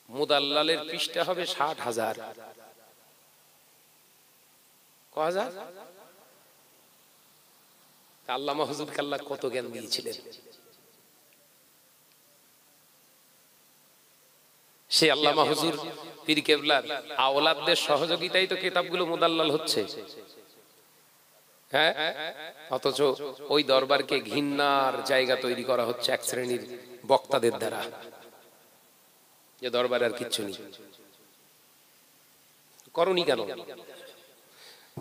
মুদাল্লালের পৃষ্ঠা হবে 60,000। কহাজার আল্লামা হুজুর কাল্লা কত জ্ঞান দিয়েছিলেন। সে আল্লামা হুজুর পীর কেবলার আওলাদদের সহযোগিতায় তো কিতাবগুলো মুদাল্লাল হচ্ছে। হ্যাঁ, অথচ ওই দরবারকে ঘৃণার জায়গা তৈরি করা হচ্ছে এক শ্রেণীর বক্তাদের দ্বারা, যে দরবারে আর কিচ্ছু নেই। করনি কেন?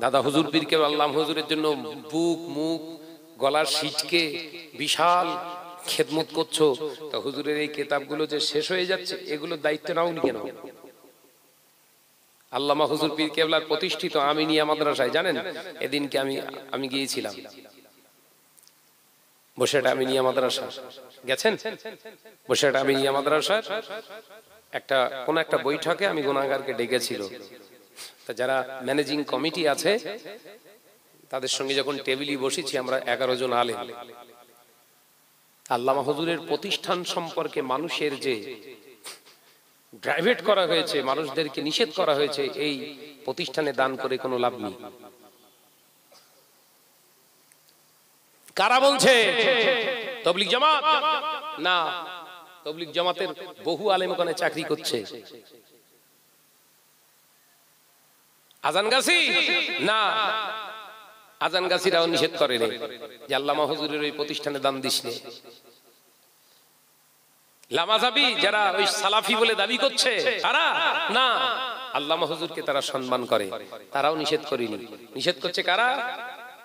দাদা হুজুর পীর কেবলা আল্লামা হুজুরের জন্য বুক মুখ গলার সিটকে বিশাল খেদমত করছো, তা হুজুরের এই কিতাবগুলো যে শেষ হয়ে যাচ্ছে এগুলোর দায়িত্ব নাওনি কেন? আল্লামা হুজুর পীর কেবলার প্রতিষ্ঠিত আমিনিয়া মাদ্রাসায় জানেন, এদিনকে আমি গিয়েছিলাম বসেটা আমিনিয়া মাদ্রাসা, গেছেন? বসেটা আমিনিয়া মাদ্রাসার কোন একটা বৈঠকে আমি গুনাহগারকে ডেকেছিল, তা যারা ম্যানেজিং কমিটি আছে তাদের সঙ্গে যখন টেবিলে বসেছি আমরা 11 জন আলেম, আল্লামা হুজুরের প্রতিষ্ঠান সম্পর্কে মানুষের যে প্রাইভেট করা হয়েছে, মানুষদেরকে নিষেধ করা হয়েছে, এই প্রতিষ্ঠানে দান করে কোনো লাভ নেই। কারা বলছে? তাবলীগ জামাত না, তাবলীগ জামাতের বহু আলেম ওখানে চাকরি করছে। আজানগাছি না, আজানগাছিরাও নিষেধ করেনি যে আল্লামা হুজুরের ওই প্রতিষ্ঠানে দান দিস নে। লামাজাবি যারা ওই সালাফি বলে দাবি করছে তারা না, আল্লামা হুজুরকে তারা সম্মান করে, তারাও নিষেধ করেনি। নিষেধ করছে কারা?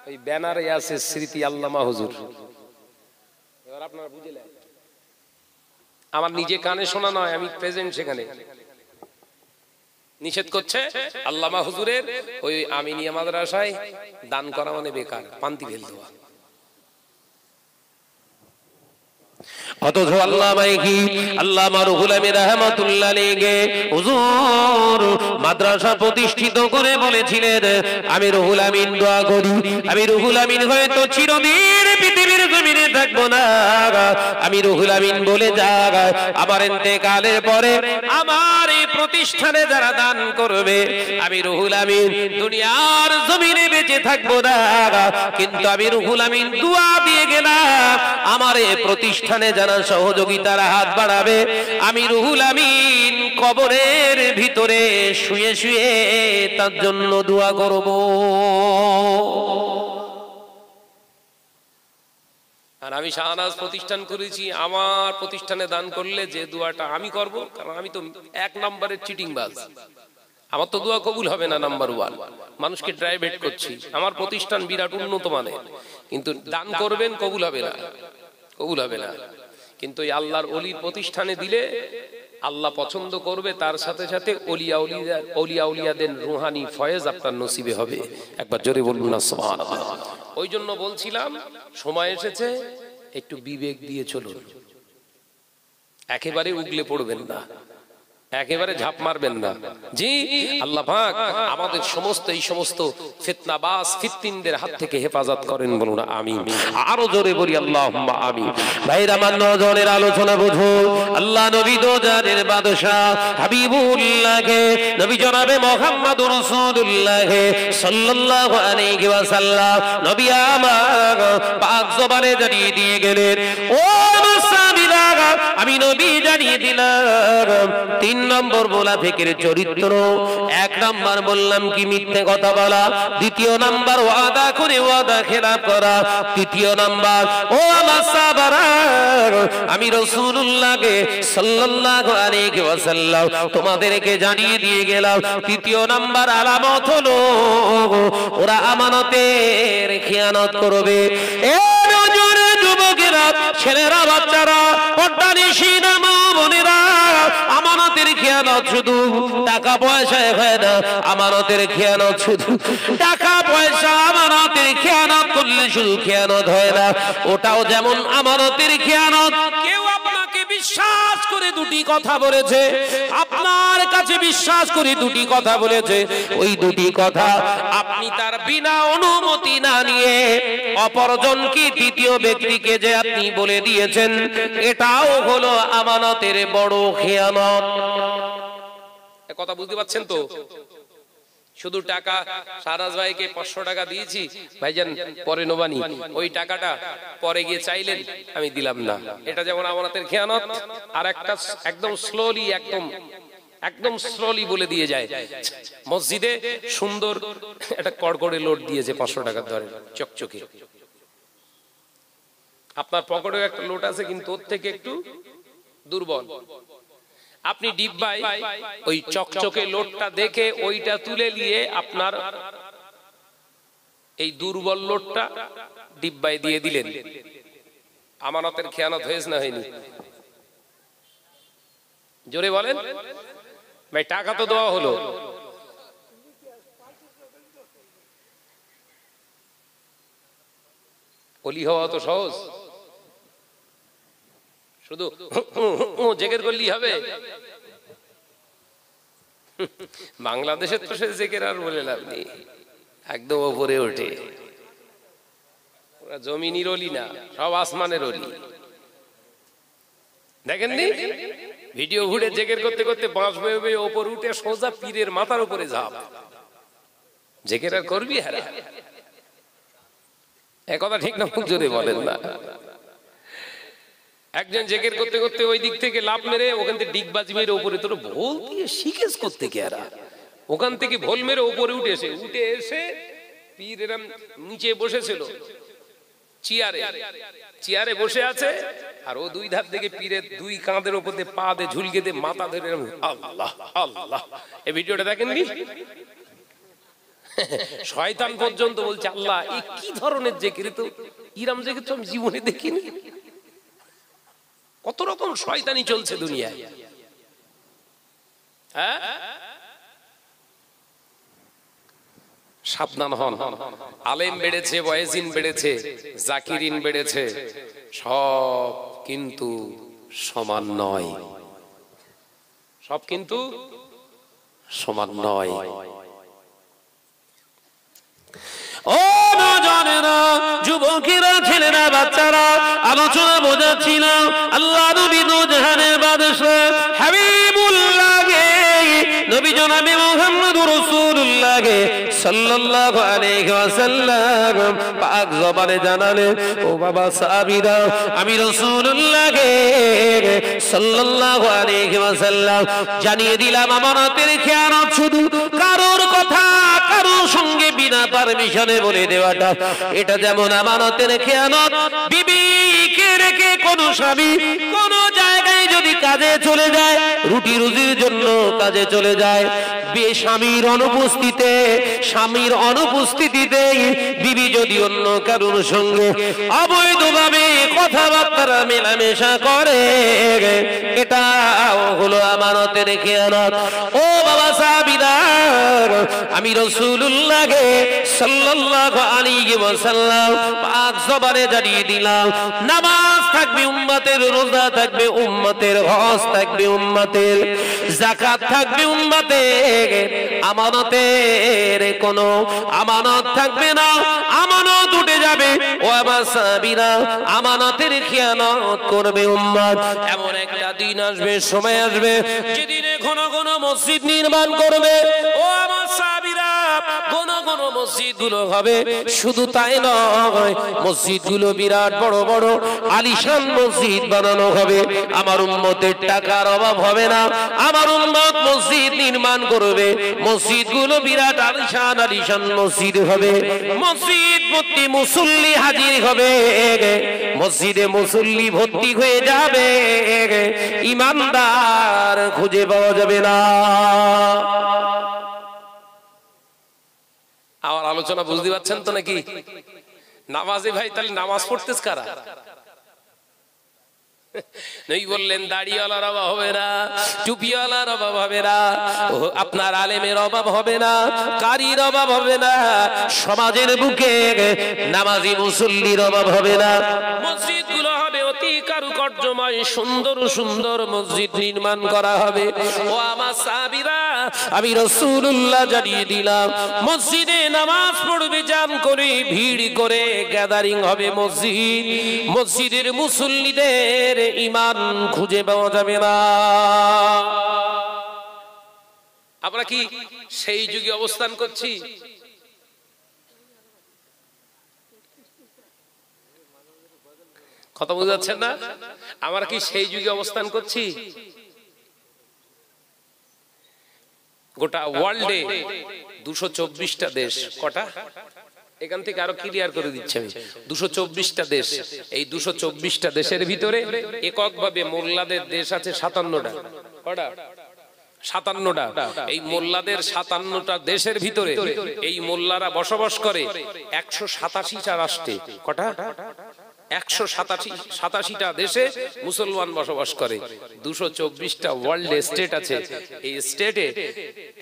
ওই ব্যানারে আছে স্মৃতি আল্লামা হুজুর। এবার আপনারা বুঝলেন, আমার নিজে কানে শোনা নয়, আমি প্রেজেন্ট সেখানে। নিষেধ করছে আল্লামা হুজুরের ওই আমিনিয়া মাদ্রাসায় দান করা মানে বেকার, পান্তি ফেল দেওয়া। অথচ আল্লামা রুহুল আমিন রাহমাতুল্লাহ আলাইহি হুজুর মাদ্রাসা প্রতিষ্ঠিত করে বলেছিলেন, আমি রুহুল আমিন দোয়া করি, আমি রুহুল আমিন হয়তো চিরদিন পৃথিবীর জমিনে থাকবো না, আমি রুহুল আমিন বলে যাক, আমার ইন্তেকালের পরে আমার এই প্রতিষ্ঠানে যারা দান করবে, আমি রুহুল আমিন দুনিয়ার জমিনে বেঁচে থাকবো না, কিন্তু আমি রুহুল আমিন দোয়া দিয়ে গেলাম আমার এই প্রতিষ্ঠানে যারা সহযোগিতার হাত বাড়াবে, আমি রুহুল আমিন কবরের ভিতরে শুয়ে শুয়ে তার জন্য দোয়া করব। আর আমি শাহনাজ প্রতিষ্ঠান করেছি, আমার প্রতিষ্ঠানে দান করলে যে দোয়াটা আমি করব, কারণ আমি তো 1 নম্বরের চিটিংবাজ, আমার তো দোয়া কবুল হবে না। নাম্বার 1, মানুষকে ড্রাইভেট করছি, আমার প্রতিষ্ঠান বিরাট উন্নত মানের, কিন্তু দান করবেন কবুল হবে না, কবুল হবে না। কিন্তু এই আল্লাহর ওলির প্রতিষ্ঠানে দিলে আল্লাহ পছন্দ করবে, তার সাথে সাথে ওলিয়া উলিয়াদের রুহানি ফয়েজ আপনার নসিবে হবে। একবার জোরে বলুন না সুবহানাল্লাহ। ওই জন্য বলছিলাম সময় এসেছে একটু বিবেক দিয়ে চলুন, একেবারে উগলে পড়বেন না। একেবারে ঝাঁপ মারবেন না। জি, আল্লাহ পাক আমাদের সমস্ত এই সমস্ত ফিতনাবাজ ফিতনিনদের হাত থেকে হেফাজত করেন, বলুন আমিন। আরো জোরে বলি আল্লাহুম্মা আমিন। ভাইরা আমার নজরের আলোচনা বুঝো। আল্লাহ নবী দোজানের বাদশা হাবিবুল্লাহকে নবী জনাবে মুহাম্মদুর রাসূলুল্লাহ সাল্লাল্লাহু আলাইহি ওয়াসাল্লাম নবী আমার পাক জবানে জানিয়ে দিয়ে গেলেন, ও মুসাবিরা আমি নবী জানিয়ে দিলাম 3 নম্বর মুনাফিকের চরিত্র। 1 নম্বর বললাম কি মিথ্যে কথা বলা, 2 নম্বর ওয়াদা করে ওয়াদা খেলাফ করা, 3 নম্বর ও আমার সাহাবারা আমি রাসূলুল্লাহকে সাল্লাল্লাহু আলাইহি ওয়াসাল্লাম তোমাদেরকে জানিয়ে দিয়ে গেলাম 3 নম্বর আলামত হলো ওরা আমানতের খেয়ানত করবে। যুবকেরা, ছেলেরা, বাচ্চারা, পর্দানিশীনা মা বোনেরা, আমানতের খেয়ানত শুধু টাকা পয়সায় হয় না। আমানতের খেয়ানত শুধু টাকা পয়সা, আমানতের খেয়ানত করলে শুধু খেয়ানত হয় না, ওটাও যেমন আমানতের খেয়ানত। কেউ আপনাকে বিশ্বাস করে 2টি কথা বলেছে, আপনার কাছে বিশ্বাস করে 2টি কথা বলেছে, ওই 2টি কথা আপনি তার বিনা অনুমতি না নিয়ে অপরজনকে, 3য় ব্যক্তিকে যে আপনি বলে দিয়েছেন, এটাও হলো আমানতের বড় খেয়ানত। কথা বুঝতে পারছেন তো? শুধু টাকা সারাজ ভাইকে 500 টাকা দিয়েছি, ভাইজান পরে নোবানি, ওই টাকাটা পরে গিয়ে চাইলেন আমি দিলাম না, এটা যেমন আমানতের খেয়ানত। আর একটা একদম স্লোলি, একদম স্লোলি বলে দিয়ে যায়। মসজিদে সুন্দর একটা কড়কড়ে লোড দিয়েছে 500 টাকার ধরে চকচকে, আপনার পকেটে একটা লোট আছে কিন্তু ওর থেকে একটু দুর্বল। আপনি ডিব্বায় ওই চকচকে লোটটা দেখে ওইটা তুলে নিয়ে আপনার এই দুর্বল লোটটা ডিব্বায় দিয়ে দিলেন। আমানতের খেয়ানত হয়েছে না হয়নি? জোরে বলেন ভাই। টাকা তো দেওয়া হলো, ওলি হওয়া তো সহজ, শুধু জেকের করলেই হবে? বাংলাদেশের তো সে জেকের আর বলে লাভ নেই, একদম ওপরে ওঠে। ওরা জমিনের অলি না, সব আসমানের অলি। দেখেননি ভিডিও ঘুরে জেকের করতে করতে বাঁশ বেয়ে ওপর উঠে সোজা পীরের মাথার উপরে ঝাঁপ। জেকের আর করবি? হ্যাঁ, একথা ঠিক না? খুব জোরে বলেন না। একজন জেকের করতে করতে ওই দিক থেকে লাফ মেরে ওখান থেকে ডিগবাজি মেরে উপরে, তোর ভোল দিয়ে শিখেছ করতে গেরা, ওখান থেকে ভোল মেরে উপরে উঠে এসে পীর এরম নিচে বসেছিল চেয়ারে বসে আছে, আর ও 2 ধাপ থেকে পীরের 2 কাঁধের উপর দিয়ে পা দিয়ে ঝুলকে দিয়ে মাথা ধরে আল্লাহ আল্লাহ। এই ভিডিওটা দেখেননি? শয়তান পর্যন্ত বলছে আল্লাহ, এই কি ধরনের জিকির, তো ইরাম জিকির তো আমি জীবনে দেখিনি। কত রকম শয়তানি চলছে দুনিয়ায়। হ্যাঁ, সাবধান হন। আলেম বেড়েছে, ওয়াইজিন বেড়েছে, জাকিরিন বেড়েছে, সব কিন্তু সমান নয়, সব কিন্তু সমান নয়। ও নজনেরা, যুবকেরা, ছেলেরা, বাচ্চারা, আলোচনা বোঝাচ্ছিল আল্লাহ নবী দোজাহানের বাদশা হাবিবুল্লাহকে নবী জনাবে মুহাম্মদুর রাসূলুল্লাহ সাল্লাল্লাহু আলাইহি ওয়াসাল্লাম পাক জবানে জানালেন, ও বাবা সাহাবীরা আমি রাসূলুল্লাহকে সাল্লাল্লাহু আলাইহি ওয়াসাল্লাম জানিয়ে দিলাম আমানতের খেয়ানত শুধু কারোর কথা কারোর সঙ্গে বিনা পারমিশনে বলে দেওয়াটা, এটা যেমন আমানতের খেয়ানত। বিবিকে রেখে কোন স্বামী কোন জায়গায় যদি কাজে চলে যায়, রুটি রুজির জন্য কাজে চলে যায়, স্বামীর অনুপস্থিতিতে বিবি যদি অন্য কারোর সঙ্গে অবৈধভাবে কথাবার্তা মেলামেশা করে, এটা হলো আমানতের খেয়ানত। ও বাবা সাহাবীরা আমি রাসূলুল্লাহকে সাল্লাল্লাহু আলাইহি ওয়াসাল্লাম পাক জবানে জানিয়ে দিলাম, নামাজ থাকবে উম্মতের, রোজা থাকবে উম্মতের, হজ থাকবে উম্মতের, যাকাত থাকবে উম্মতের, আমানতের কোনো আমানত থাকবে না, আমানত উঠে যাবে। ও আমার সাহাবীরা, আমানতের খিয়ানত করবে উম্মত। এমন একটা দিন আসবে, সময় আসবে, যেদিনে ঘন ঘন মসজিদ নির্মাণ করবে। ও আমার সাহাবীরা, ঘন ঘন মসজিদ গুলো হবে। শুধু তাই নয়, মসজিদ গুলো বিরাট বড় বড় আলিশান মসজিদ বানানো হবে। আমার উম্মতের টাকার অভাব হবে না, আমার উম্মত মসজিদ নির্মাণ করবে। মসজিদ গুলো বিরাট আলিশান আলিশান মসজিদ হবে। মসজিদ ভর্তি মুসল্লি হাজির হবে, মসজিদে মুসল্লি ভর্তি হয়ে যাবে, ইমানদার খুঁজে পাওয়া যাবে না। আমার আলোচনা বুঝতে পারছেন তো নাকি? নামাজে ভাই তাহলে নামাজ পড়তেছ কারা? নই বললেন দাড়িওয়ালার অভাব হবে না, টুপিওয়ালার অভাব হবে না, আপনার আলেমের অভাব হবে না, কারির অভাব হবে না, সমাজের বুকে নামাজি মুসল্লির অভাব হবে না। মসজিদগুলো হবে অতি কারুকার্যময়, সুন্দর সুন্দর মসজিদ নির্মাণ করা হবে। ও আমার সাহাবীরা, আমি রাসূলুল্লাহ জানিয়ে দিলাম, মসজিদে নামাজ পড়বে জাম করে, ভিড় করে গ্যাদারিং হবে মসজিদ। মসজিদের মুসল্লিদের ঈমান খুঁজে পাওয়া যাবে না। আমরা কি সেই যুগে অবস্থান করছি? কথা বুঝাচ্ছেন না? আমরা কি সেই যুগে অবস্থান করছি? গোটা ওয়ার্ল্ডে 224টা দেশ, কটা? এখান থেকে আরো ক্লিয়ার করে দিচ্ছি আমি, 224টা দেশ। এই 224টা দেশের ভিতরে এককভাবে মোল্লাদের দেশ আছে 57টা। কটা? 57টা। এই মোল্লাদের 57টা দেশের ভিতরে এই মোল্লারা বসবাস করে 187টা রাষ্ট্রে। কটা? 187টা দেশে মুসলমান বসবাস করে। 224টা ওয়ার্ল্ড স্টেট আছে। এই স্টেটে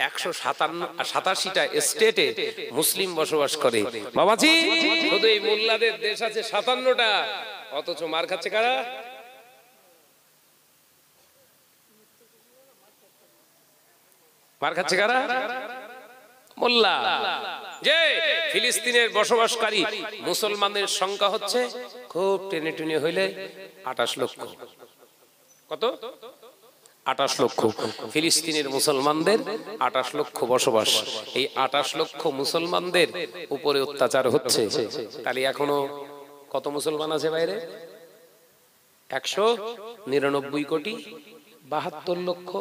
187টা স্টেটে মুসলিম বসবাস করে। বাবাজি, শুধু এই মোল্লাদের দেশ আছে 57টা, অথচ মার খাচ্ছে কারা? মার খাচ্ছে কারা? মোল্লা। যে ফিলিস্তিনের বসবাসকারী মুসলমানের সংখ্যা হচ্ছে খুব টেনে টেনে হইলে 28 লক্ষ। কত? 28 লক্ষ। ফিলিস্তিনের মুসলমানদের 28 লক্ষ বসবাস। এই 28 লক্ষ মুসলমানদের উপরে অত্যাচার হচ্ছে। তাহলে এখনো কত মুসলমান আছে বাইরে? 199 কোটি 72 লক্ষ।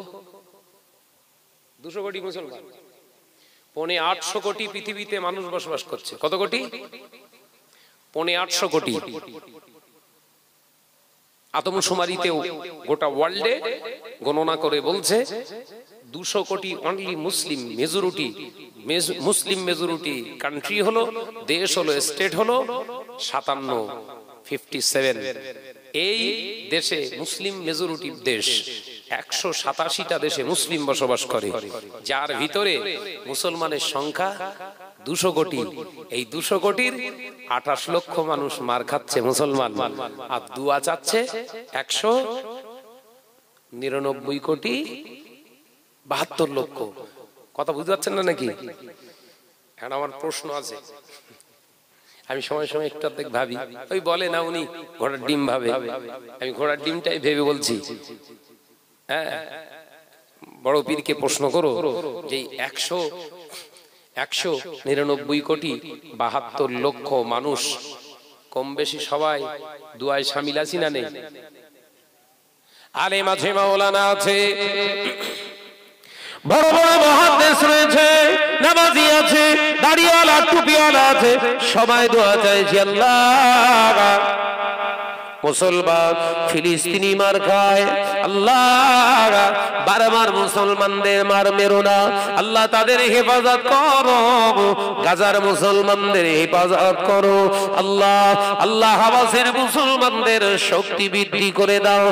200 কোটি মুসলমান, 850 কোটি পৃথিবীতে মানুষ বসবাস করছে। কত কোটি? 850 কোটি। আদমশুমারিতেও গোটা ওয়ার্ল্ডে গণনা করে বলছে 200 কোটি অনলি মুসলিম মেজরিটি, মুসলিম মেজরিটি কান্ট্রি হলো, দেশ হলো, স্টেট হলো 57। এই দেশে মুসলিম মেজরিটি দেশ, 187টা দেশে মুসলিম বসবাস করে, যার ভিতরে মুসলমানের সংখ্যা 200 কোটি। এই 200 কোটির 28 লক্ষ মানুষ মার খাচ্ছে মুসলমান, আর দুয়া চাচ্ছে 199 কোটি 72 লক্ষ। কথা বুঝতে পারছেন না নাকি? এখন আমার প্রশ্ন আছে, আমি সময় সময় একটু অর্ধেক ভাবি, ওই বলে না উনি ঘোড়ার ডিম ভাবে, আমি ঘোড়ার ডিমটাই ভেবে বলছি। হ্যাঁ, বড় পীরকে প্রশ্ন করো যে 199 কোটি 72 লক্ষ মানুষ কম বেশি সবাই দুয়ায় শামিল আছি না নেই? আলেম আছে, মাওলানা আছে, বড় বড় মুহাদ্দিস রয়েছে, নামাজি আছে, দাড়িওয়ালা টুপিওয়ালা আছে, সবাই দোয়া চাইছে আল্লাহ মুসলমান ফিলিস্তিনি মার খায়, আল্লাহ বারবার মুসলমানদের মার মেরো না, আল্লাহ তাদের হেফাজত করো, গাজার মুসলমানদের হেফাজত করো, আল্লাহ আল্লাহ হামাসের মুসলমানদের শক্তি শক্তি বৃদ্ধি করে দাও,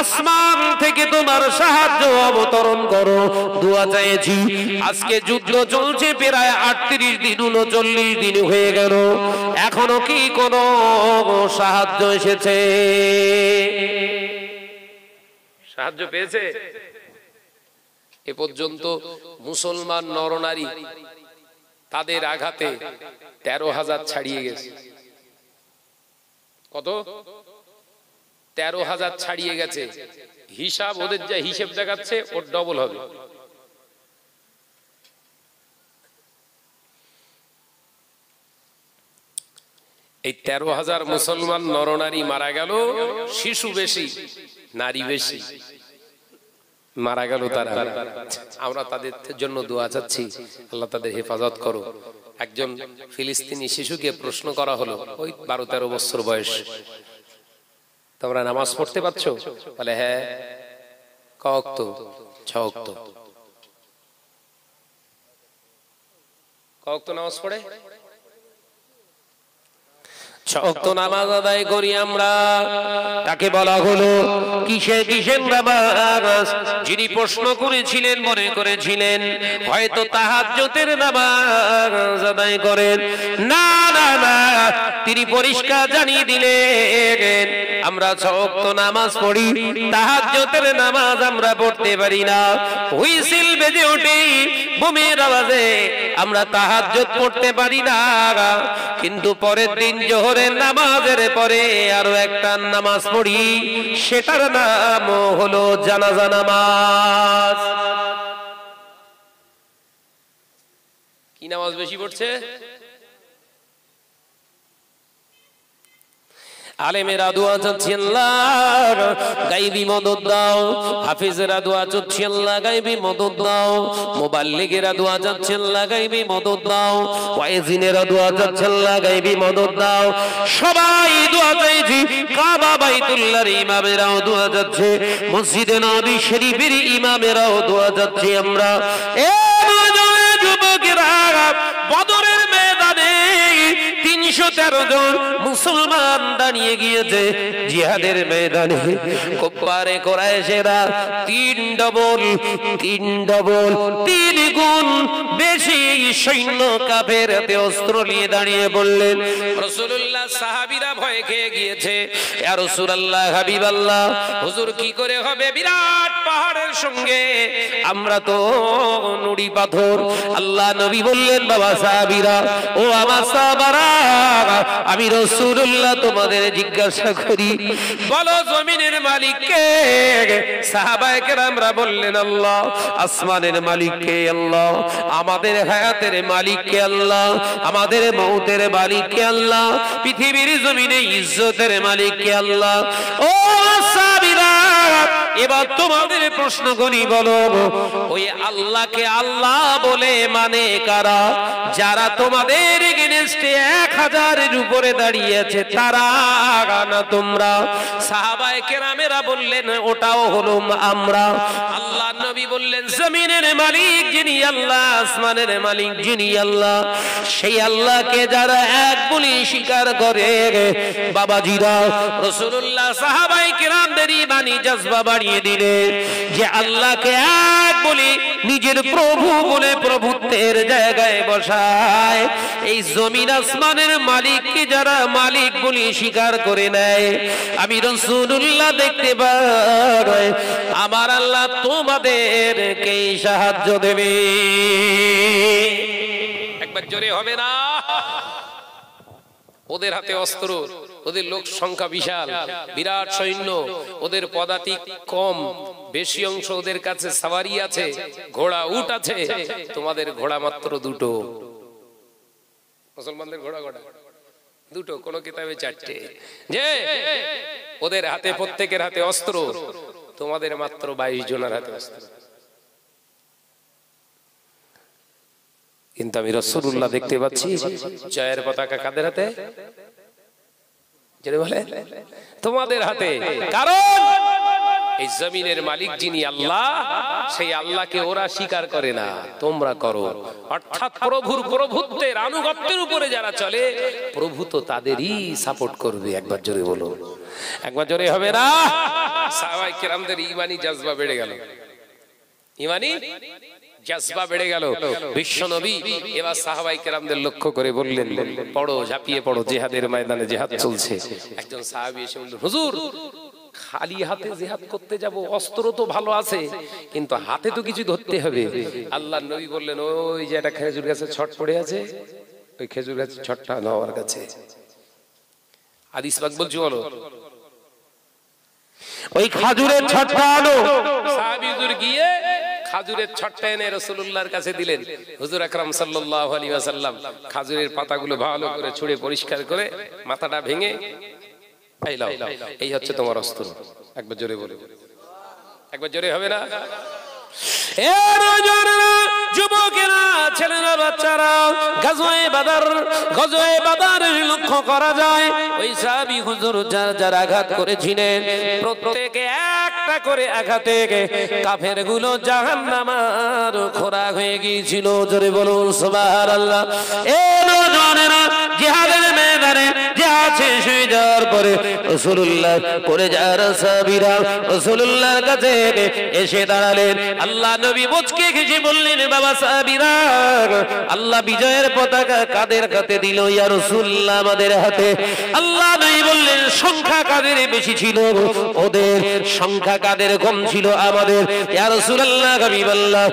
আসমান থেকে তোমার সাহায্য অবতরণ করো। দোয়া চাইছি। আজকে যুদ্ধ চলছে প্রায় 38 দিন 39 দিন হয়ে গেল, এখনো কি কোনো সাহায্য এসেছে? সাহায্য পেয়েছে? এ পর্যন্ত মুসলমান নরনারী তাদের আঘাতে 13,000 ছাড়িয়ে গেছে। কত? 13,000 ছাড়িয়ে গেছে। হিসাব, ওদের যা হিসেব দেখাচ্ছে ওর ডবল হবে। এই 13,000 মুসলমান নরনারী মারা গেল, শিশু বেশি নারী বেশি মারা গেল তারা। আমরা তাদের জন্য দোয়া চাচ্ছি, আল্লাহ তাদের হেফাজত করো। একজন ফিলিস্তিনি শিশুকে প্রশ্ন করা হলো, ওই 12-13 বছর বয়স, তোমরা নামাজ পড়তে পারছো? বলে হ্যাঁ। ক ওয়াক্ত? 6 ওয়াক্ত। ক ওয়াক্ত নামাজ পড়ে? 6 ওয়াক্ত নামাজ আদায় করি আমরা। তাকে বলা হলো কিসের নামাজ? যিনি প্রশ্ন করেছিলেন মনে করেছিলেন হয়তো তাহাজ্জুদের নামাজ আদায় করেন। না না না, তিনি পরিষ্কার জানিয়ে দিলেন আমরা 6 ওয়াক্ত নামাজ পড়ি, তাহাজ্জুদের নামাজ আমরা পড়তে পারি না। হুইসেল বেজে ওঠে, বোমের আওয়াজে আমরা তাহাজ্জুদ পড়তে পারি না। কিন্তু পরের দিন জোহরের নামাজের পরে আরো একটা নামাজ পড়ি, সেটার নাম হলো জানাজা নামাজ। কি নামাজ বেশি পড়ছে? আলেমেরা দোয়া চাচ্ছি আল্লাহ গায়বী মদদ দাও, হাফেজেরা দোয়া চাচ্ছি আল্লাহ গায়বী মদদ দাও, মুবাল্লিগেরা দোয়া চাচ্ছি আল্লাহ গায়বী মদদ দাও, ওয়াইজিনেরা দোয়া চাচ্ছি আল্লাহ গায়বী মদদ দাও। সবাই দোয়া চাইছি। কাবা বাইতুল্লাহর ইমামেরাও দোয়া যাচ্ছে, মসজিদে নববী শরীফের ইমামেরাও দোয়া যাচ্ছে আমরা। এ যুবকেরা, বদরের ময়দানে 313 জন মুসলমান দাঁড়িয়ে গিয়েছে জিহাদের ময়দানে। কুফারে কুরাইশেরা 3 গুণ বেশি সৈন্য কাফের হাতে অস্ত্র নিয়ে দাঁড়িয়ে বললেন। রাসূলুল্লাহ সাহাবীরা ভয় খেয়ে গিয়েছে, ইয়া রাসূলুল্লাহ হাবিবাল্লাহ, হুজুর কি করে হবে? বিরাট পাহাড়ের সঙ্গে আমরা তো নুড়ি পাথর। আল্লাহ নবী বললেন, বাবা সাহাবীরা, ও আমার সাহাবারা, আমি রাসূলুল্লাহ তোমাদের জিজ্ঞাসা করি, বলো জমিনের মালিক কে? সাহাবায়ে কেরামরা বললেন আল্লাহ। আসমানের মালিক কে? আল্লাহ। আমাদের হায়াতের মালিক কে? আল্লাহ। আমাদের মউতের মালিক কে? আল্লাহ। পৃথিবীর জমিনে ইজ্জতের মালিক কে? আল্লাহ। ও সাহাবীরা, এবার তোমাদের প্রশ্ন করি, বলো ওই আল্লাহকে আল্লাহ বলে মানে কারা? যারা তোমাদের এগেইনস্টে 1000-এর উপরে দাঁড়িয়ে আছে তারা না তোমরা? সাহাবায়ে কেরামেরা বললেন ওটাও হলো আমরা। আল্লাহ নবী বললেন, জমিনের মালিক যিনি আল্লাহ, আসমানের মালিক যিনি আল্লাহ, সেই আল্লাহকে যারা এক বলে স্বীকার করে, বাবাজিরা, রাসূলুল্লাহ সাহাবায়ে কেরামদের ঈমানি জজবা বাড়িয়ে দিলেন যে আল্লাহকে এক বলে নিজের প্রভু বলে প্রভুত্বের জায়গায় বসায়। এই জমিন আসমানের মালিককে যারা মালিক বলে স্বীকার করে নেয়, আমি রাসূলুল্লাহ দেখতে পাই আমার আল্লাহ তোমাদেরকে সাহায্য দেবে। একবার জোরে হবে না? ওদের হাতে অস্ত্র, ওদের লোক সংখ্যা বিশাল, বিরাট সৈন্য, ওদের পদাতিক কম, বেশি অংশ ওদের কাছে সাওয়ারি আছে, ঘোড়া উট আছে। তোমাদের ঘোড়া মাত্র 2টো। মুসলমানদের ঘোড়া 2টো, কোন কিতাবে 4টে। যে ওদের হাতে, প্রত্যেকের হাতে অস্ত্র, তোমাদের মাত্র 22 জনের হাতে অস্ত্র। কিন্তু আমি রাসূলুল্লাহ দেখতে পাচ্ছি জয়ের পতাকা কাদের হাতে? যেটা বলে তোমাদের হাতে। কারণ এই জমিনের মালিক যিনি আল্লাহ, সেই আল্লাহকে ওরা স্বীকার করে না, তোমরা করো। অর্থাৎ প্রভুর প্রভুত্বের আনুগত্যের উপরে যারা চলে, প্রভু তো তাদেরই সাপোর্ট করবে। একবার জোরে বলো, একবার জোরে হবে না? সাহাবায়ে কেরামদের ঈমানি জজবা বেড়ে গেল, ঈমানি জজবা বেড়ে গেল। বিশ্বনবী এবার সাহাবায়ে কেরামদের লক্ষ্য করে বললেন, পড়ো, ঝাঁপিয়ে পড়ো, জিহাদের ময়দানে জিহাদ চলছে। একজন সাহাবী এসে বলল, হুজুর খালি হাতে জিহাদ করতে যাব, অস্ত্র তো ভালো আছে কিন্তু হাতে তো কিছু ধরতে হবে। আল্লাহর নবী বললেন, ওই যে একটা খেজুর গাছের ছট পড়ে আছে, ওই খেজুর গাছের ছটটা নাও আমার কাছে। হাদিস পাক বলছি, বলো, ওই খাজুরের ছটটা আনো। সাহাবী হুজুর গিয়ে খাজুরের ছটটা এনে রাসূলুল্লাহর কাছে দিলেন। হুজুর আকরাম সাল্লাল্লাহু আলাইহি ওয়াসাল্লাম খাজুরের পাতাগুলো ভালো করে ছুঁড়ে পরিষ্কার করে মাথাটা ভেঙে, এই লাও, এই হচ্ছে তোমার অস্ত্র। একবার জোরে বলে, একবার জোরে হবে না? যুবকেরা, ছেলেরা, বাচ্চারা, গাজওয়ে বাদর লক্ষ্য করা যায়। ওই সাহাবী হুজুর যার আঘাত করেছিলেন, প্রত্যেকে একটা করে আঘাতে কাফের গুলো জাহান্নামের খোরাক হয়ে গিয়েছিল। জোরে বলুন সুবহানাল্লাহ। এই নওজওয়ানেরা জিহাদের ময়দানে জিহাদ শেষ হয়ে যাওয়ার পরে রাসূলুল্লাহ করে যারা সাহাবীরা রাসূলুল্লাহর কাছে এসে দাঁড়ালেন। আল্লাহ নবী মুচকে হেসে বললেন, বাবা সাহাবীরা, আল্লাহ বিজয়ের পতাকা কাদের হাতে দিল? ইয়া রাসূলুল্লাহ, আমাদের হাতে। আল্লাহ নবী বললেন, সংখ্যা কাদের বেশি ছিল? ওদের। সংখ্যা কাদের কম ছিল? আমাদের। ইয়া রাসূলুল্লাহ, হাবিবাল্লাহ,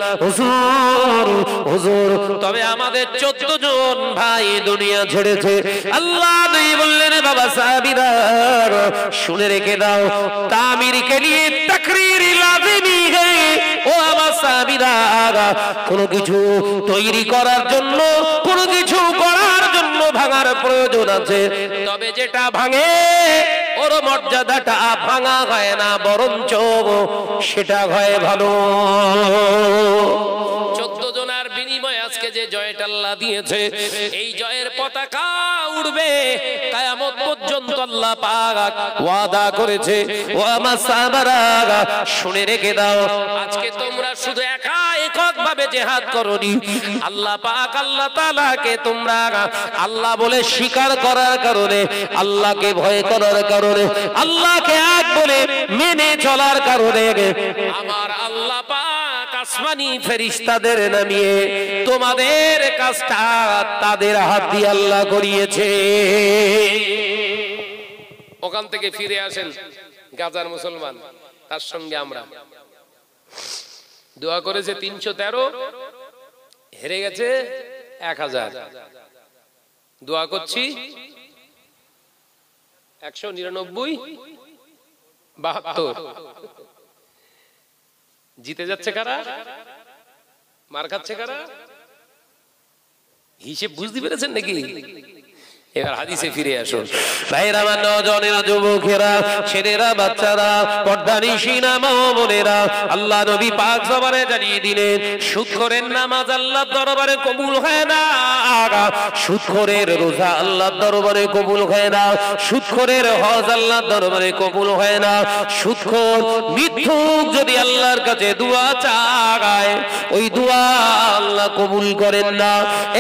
হুজুর তবে আমাদের 14 জন ভাই দুনিয়া ছেড়েছে। আল্লাহ নবী বললেন, বাবা সাহাবীরা, শুনে রেখে দাও, তামির কে লিয়ে তাকরীর লাজিমি है। ও আমার সাহাবীরা, কোনো কিছু তৈরি করার জন্য, কোনো কিছু করার জন্য ভাঙার প্রয়োজন আছে, তবে যেটা ভাঙে ওর মর্যাদাটা ভাঙা হয় না, বরঞ্চ সেটা হয় ভালো। 14 জনের বিনিময়ে আজকে যে জয়টা আল্লাহ দিয়েছে, এই জয়ের পতাকা উড়বে কিয়ামত পর্যন্ত। আল্লাহ পাক ওয়াদা করেছে। ও আমার সাহাবারা, শুনে রেখে দাও, আজকে তোমরা শুধু এককভাবে জিহাদ করনি, আল্লাহ পাক আল্লাহ তাআলাকে তোমরা আল্লাহ বলে স্বীকার করার কারণে, আল্লাহকে ভয় করার কারণে, আল্লাহকে এক বলে মেনে চলার কারণে আমার আল্লাহ পাক আসমানি ফেরেশতাদের নামিয়ে তোমাদের কাজটা তাদের হাত দিয়ে আল্লাহ করিয়েছে। ওখান থেকে ফিরে আসেন গাজার মুসলমান, তার সঙ্গে আমরা দোয়া করেছে 313, হেরে গেছে 1000। দোয়া করছি 199, 72। জিতে যাচ্ছে কারা? মার খাচ্ছে কারা? হিসেব বুঝতে পেরেছেন নাকি? এবার হাদিসে ফিরে আসুন। ভাইরা, আমার নওজওয়ানেরা, যুবকেরা, ছেলেরা, বাচ্চারা, পর্দানিশিনা মা ও বোনেরা, আল্লাহ নবী পাক জবানে জানিয়ে দিলেন, সুদখোরের নামাজ আল্লাহর দরবারে কবুল হয় না, সুদখোরের রোজা আল্লাহর দরবারে কবুল হয় না, সুদখোরের হজ আল্লাহর দরবারে কবুল হয় না। সুদখোর, মিথ্যুক যদি আল্লাহর কাছে দোয়া চায়, ওই দোয়া আল্লাহ কবুল করেন না।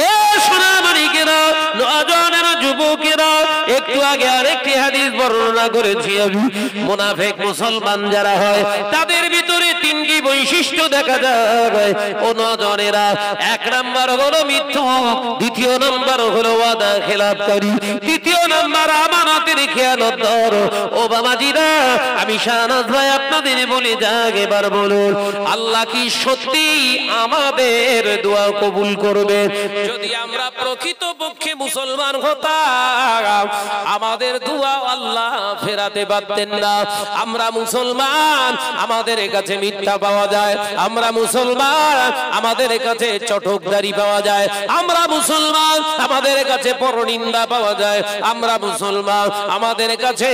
এ সোনামানিকেরা, নওজওয়ানেরা, যুবকেরা, একটু আগে আরেকটি হাদিস বর্ণনা করেছি আমি। মুনাফিক মুসলমান যারা হয়, তাদের ভিতরে 3টি বৈশিষ্ট্য দেখা যায়। ও নওজওয়ানেরা, 1 নাম্বার হলো মিথ্যুক, 2 নাম্বার হলো ওয়াদা খেলাপকারী, 3 নাম্বার আমানতের খেয়ানতদার। ও বাবাজিরা, আমি শাহনাজ ভাই আপনাদের বলে যাক, এবার বলুন, আল্লাহ কি সত্যি আমাদের দোয়া কবুল করবেন? যদি আমরা প্রকৃতপক্ষে মুসলমান হতাম, আমাদের দোয়া আল্লাহ ফেরাতে পারতেন না। আমরা মুসলমান, আমাদের কাছে মিথ্যা পাওয়া যায়, আমরা মুসলমান, আমাদের কাছে চটকদারি পাওয়া যায়, আমরা মুসলমান, আমাদের কাছে পরনিন্দা পাওয়া যায়, আমরা মুসলমান, আমাদের কাছে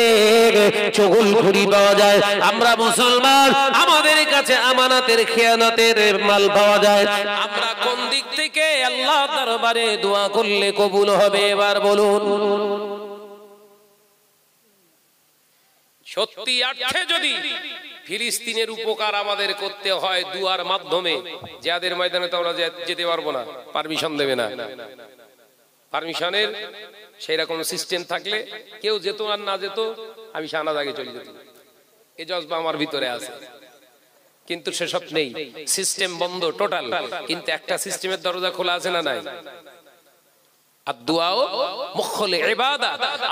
চগলখড়ি পাওয়া যায়, আমরা মুসলমান, আমাদের কাছে আমানতের খেয়ানতের মাল পাওয়া যায়। আমরা কোন দিক থেকে আল্লাহ দরবারে দোয়া করলে কবুল হবে? এবার বলুন। সত্যি অর্থে যদি ফিলিস্তিনের উপকার আমাদের করতে হয় দুয়ার মাধ্যমে। জিহাদের ময়দানে তো আমরা যেতে পারবো না, পারমিশন দেবে না। পারমিশনের সেই রকম সিস্টেম থাকলে কেউ যেত আর না যেত, আমি শাহনাজ আগে চলে যেত, এই জজবা আমার ভিতরে আছে। কিন্তু সেসব নেই, সিস্টেম বন্ধ টোটাল। কিন্তু একটা সিস্টেমের দরজা খোলা আছে না নাই?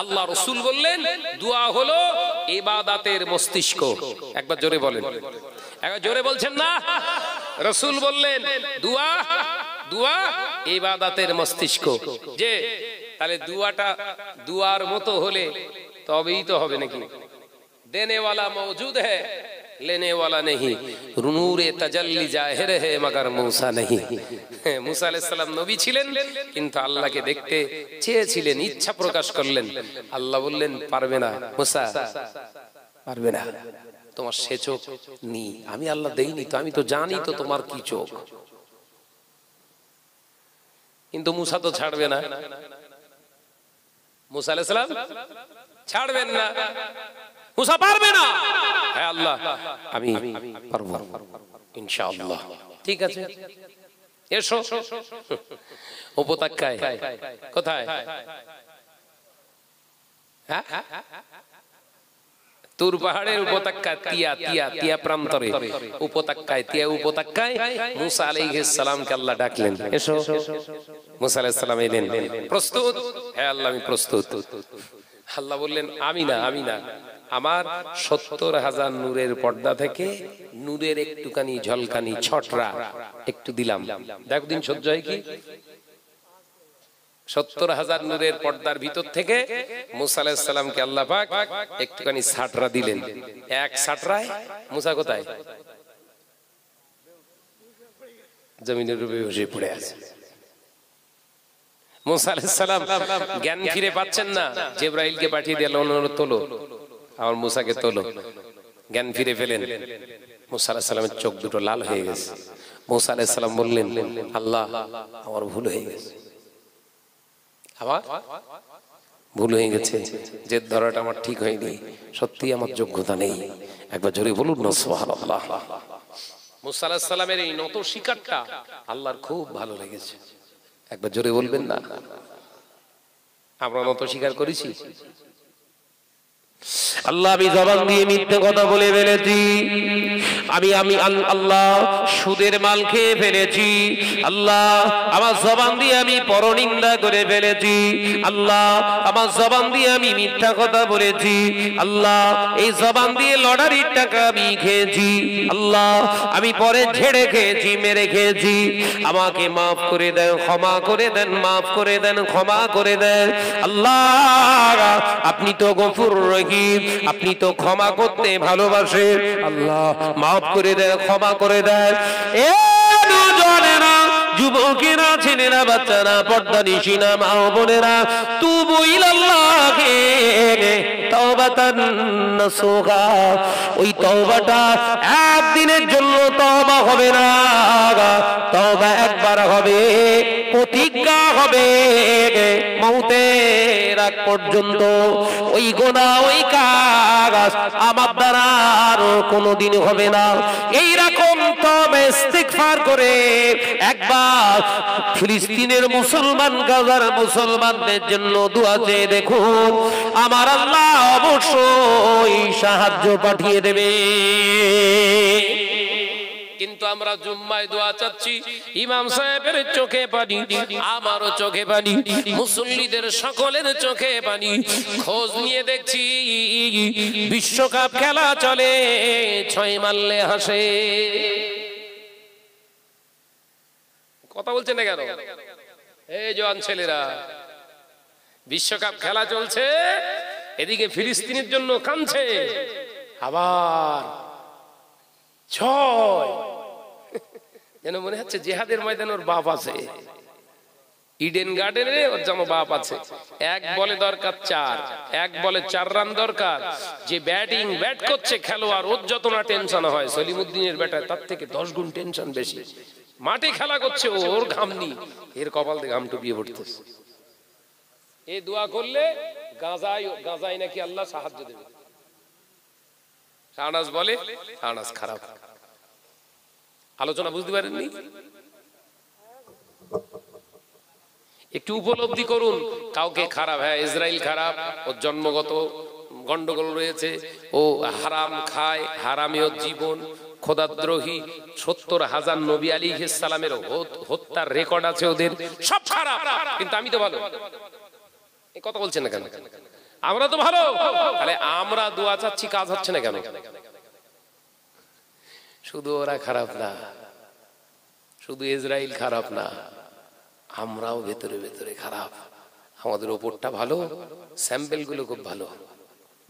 আল্লাহ রাসূল বললেন দোয়া হলো ইবাদতের মস্তিষ্ক। একবার জোরে বলেন, একবার জোরে বলছেন না? রাসূল বললেন দোয়া দোয়া ইবাদতের মস্তিষ্ক। যে তাহলে দোয়াটা দুয়ার মতো হলে তবেই তো হবে নাকি? দেনে ওয়ালা মौजूद है, लेने वाला नहीं, नूरे तजल्ली जाहिर है मगर मूसा नहीं। मूसा अलैहिस सालाम নবী ছিলেন, কিন্তু আল্লাহকে দেখতে চেয়েছিলেন, ইচ্ছা প্রকাশ করলেন। আল্লাহ বললেন পারবে না मूसा, পারবে না, তোমার সে চোখ নেই, আমি আল্লাহ দেইনি তো, আমি তো জানি তো তোমার কি চোখ। কিন্তু मूसा তো ছাড়বে না, मूसा अलैहिस সালাম ছাড়বেন না, मूसा পারবে না। হ্যাঁ আল্লাহ আমি পারবো ইনশাআল্লাহ। ঠিক আছে এসো। উপত্যকায় কোথায়? হ্যাঁ তুর পাহাড়ের উপত্যকায়, তিয়া তিয়া তিয়া প্রান্তরে উপত্যকায়, তিয়া উপত্যকায় मूसा আলাইহিস সালামকে আল্লাহ ডাকলেন, এসো। मूसा আলাইহিস সালাম এলেন, প্রস্তুত? হ্যাঁ আল্লাহ আমি প্রস্তুত। আল্লাহ বললেন আমি না, আমি না, আমার ৭০,০০০ নূরের পর্দা থেকে নূরের একটুখানি ঝলকানি ছটরা একটু দিলাম, দেখো দিন সহ্য হয় কি? ৭০,০০০ নূরের পর্দার ভিতর থেকে मूसा আলাইহিস সালামকে আল্লাহ পাক একটুখানি ছাটরা দিলেন। এক ছাটরায় मूसा কোথায়? জমিনের উপরে বসে পড়ে আছে। मूसा আলাইহিস সালাম জ্ঞান ফিরে পাচ্ছেন না, জিবরাইলকে পাঠিয়ে দিলেন, অনুরোধ তোলো, আমার मूसाকে তোলো। জ্ঞান ফিরে পেলেন। मूसा আলাইহিস সালামের চোখ দুটো লাল হয়ে গেছে। मूसा আলাইহিস সালাম বললেন আল্লাহ আমার ভুল হয়ে গেছে, আমার ভুল হয়ে গেছে, যে ধরাটা আমার ঠিক হয়নি, সত্যি আমার যোগ্যতা নেই। একবার জোরে বলুন না সুবহানাল্লাহ। मूसा আলাইহিস সালামের এই নত শিকারটা আল্লাহর খুব ভালো লেগেছে। একবার জোরে বলবেন না? আমরা নত স্বীকার করেছি? আল্লাহ আমি জবান দিয়ে মিথ্যে কথা বলে ফেলেছি, আমি আল্লাহ সুদের মাল খেয়ে ফেলেছি, আল্লাহ আমার জবান দিয়ে আমি পরনিন্দা করে ফেলেছি, আল্লাহ আমার জবান দিয়ে আমি মিথ্যা কথা বলেছি, আল্লাহ এই জবান দিয়ে লটারির টাকা আমি খেয়েছি, আল্লাহ আমি পরে ঝেড়ে খেয়েছি, মেরে খেয়েছি, আমাকে মাফ করে দেন, ক্ষমা করে দেন, মাফ করে দেন, ক্ষমা করে দেন। আল্লাহ আপনি তো গফুর রহিম, আপনি তো ক্ষমা করতে ভালোবাসেন, আল্লাহ মাফ করে দেন, ক্ষমা করে দেন। এ দুজনেরা, যুবকেরা, ছেলেরা, বাচ্চারা, পর্দানিশিনা মা ও বোনেরা, তুবু ইলাল্লাহি তাওবাতান নাসুহা, ওই তওবাটা একদিনের জন্য তওবা হবে না, তওবা একবার হবে, প্রতিজ্ঞা হবে, মওতের আগ পর্যন্ত ওই গুনাহ, ওই কাজ আমার দ্বারা আর কোনোদিন হবে না। এই রকম তওবা ইস্তিগফার করে একবার ফিলিস্তিনের মুসলমান, গাজার মুসলমানদের জন্য দোয়া চেয়ে দেখুন, আমার আল্লাহ অবশ্যই সাহায্য পাঠিয়ে দেবে। কিন্তু আমরা জুম্মায় দোয়া চাচ্ছি, ইমাম সাহেবের চোখে পানি, আমারও চোখে পানি, মুসল্লিদের সকলের চোখে পানি। খোঁজ নিয়ে দেখছি বিশ্বকাপ খেলা চলে, ৬ মারলে হাসে। কথা বলছেন না কেন? এই জওয়ান ছেলেরা, বিশ্বকাপ খেলা চলছে, এদিকে ফিলিস্তিনের জন্য কাঁদছে, আবার ৬ যেন মনে হচ্ছে জিহাদের ময়দানে ওর বাপ আছে, ইডেন গার্ডেনে ওর যেন বাপ আছে। এক বলে দরকার ৪, এক বলে ৪ রান দরকার। যে ব্যাট করছে খেলোয়াড়, ওর যত না টেনশন হয় সলিমুদ্দিনের ব্যাটার তার থেকে ১০ গুণ টেনশন বেশি। মাঠে খেলা করছে, ওর ঘাম নি, এর কপাল দিয়ে ঘাম টুপিয়ে পড়তেছে। এই দোয়া করলে গাজায় নাকি আল্লাহ সাহায্য দেবে। শাহনাজ বলে শাহনাজ খারাপ। আলোচনা বুঝতে পারেননি? একটু উপলব্ধি করুন কাউকে খারাপ, হ্যাঁ ইসরায়েল খারাপ, ওর জন্মগত গন্ডগোল রয়েছে, ও হারাম খায়, হারামীয় জীবন, খোদাদ্রোহী, 70,000 নবী আলাইহিস সালামের হত্যার রেকর্ড আছে ওদের, সব খারাপ, কিন্তু আমি তো ভালো। এই কথা বলছেন না কেন? আমরা তো ভালো, তাহলে আমরা দোয়া চাচ্ছি, কাজ হচ্ছে না কেন? শুধু ওরা খারাপ না, শুধু ইসরায়েল খারাপ না, আমরাও ভেতরে ভেতরে খারাপ। আমাদের ওপরটা ভালো, স্যাম্পেল গুলো খুব ভালো,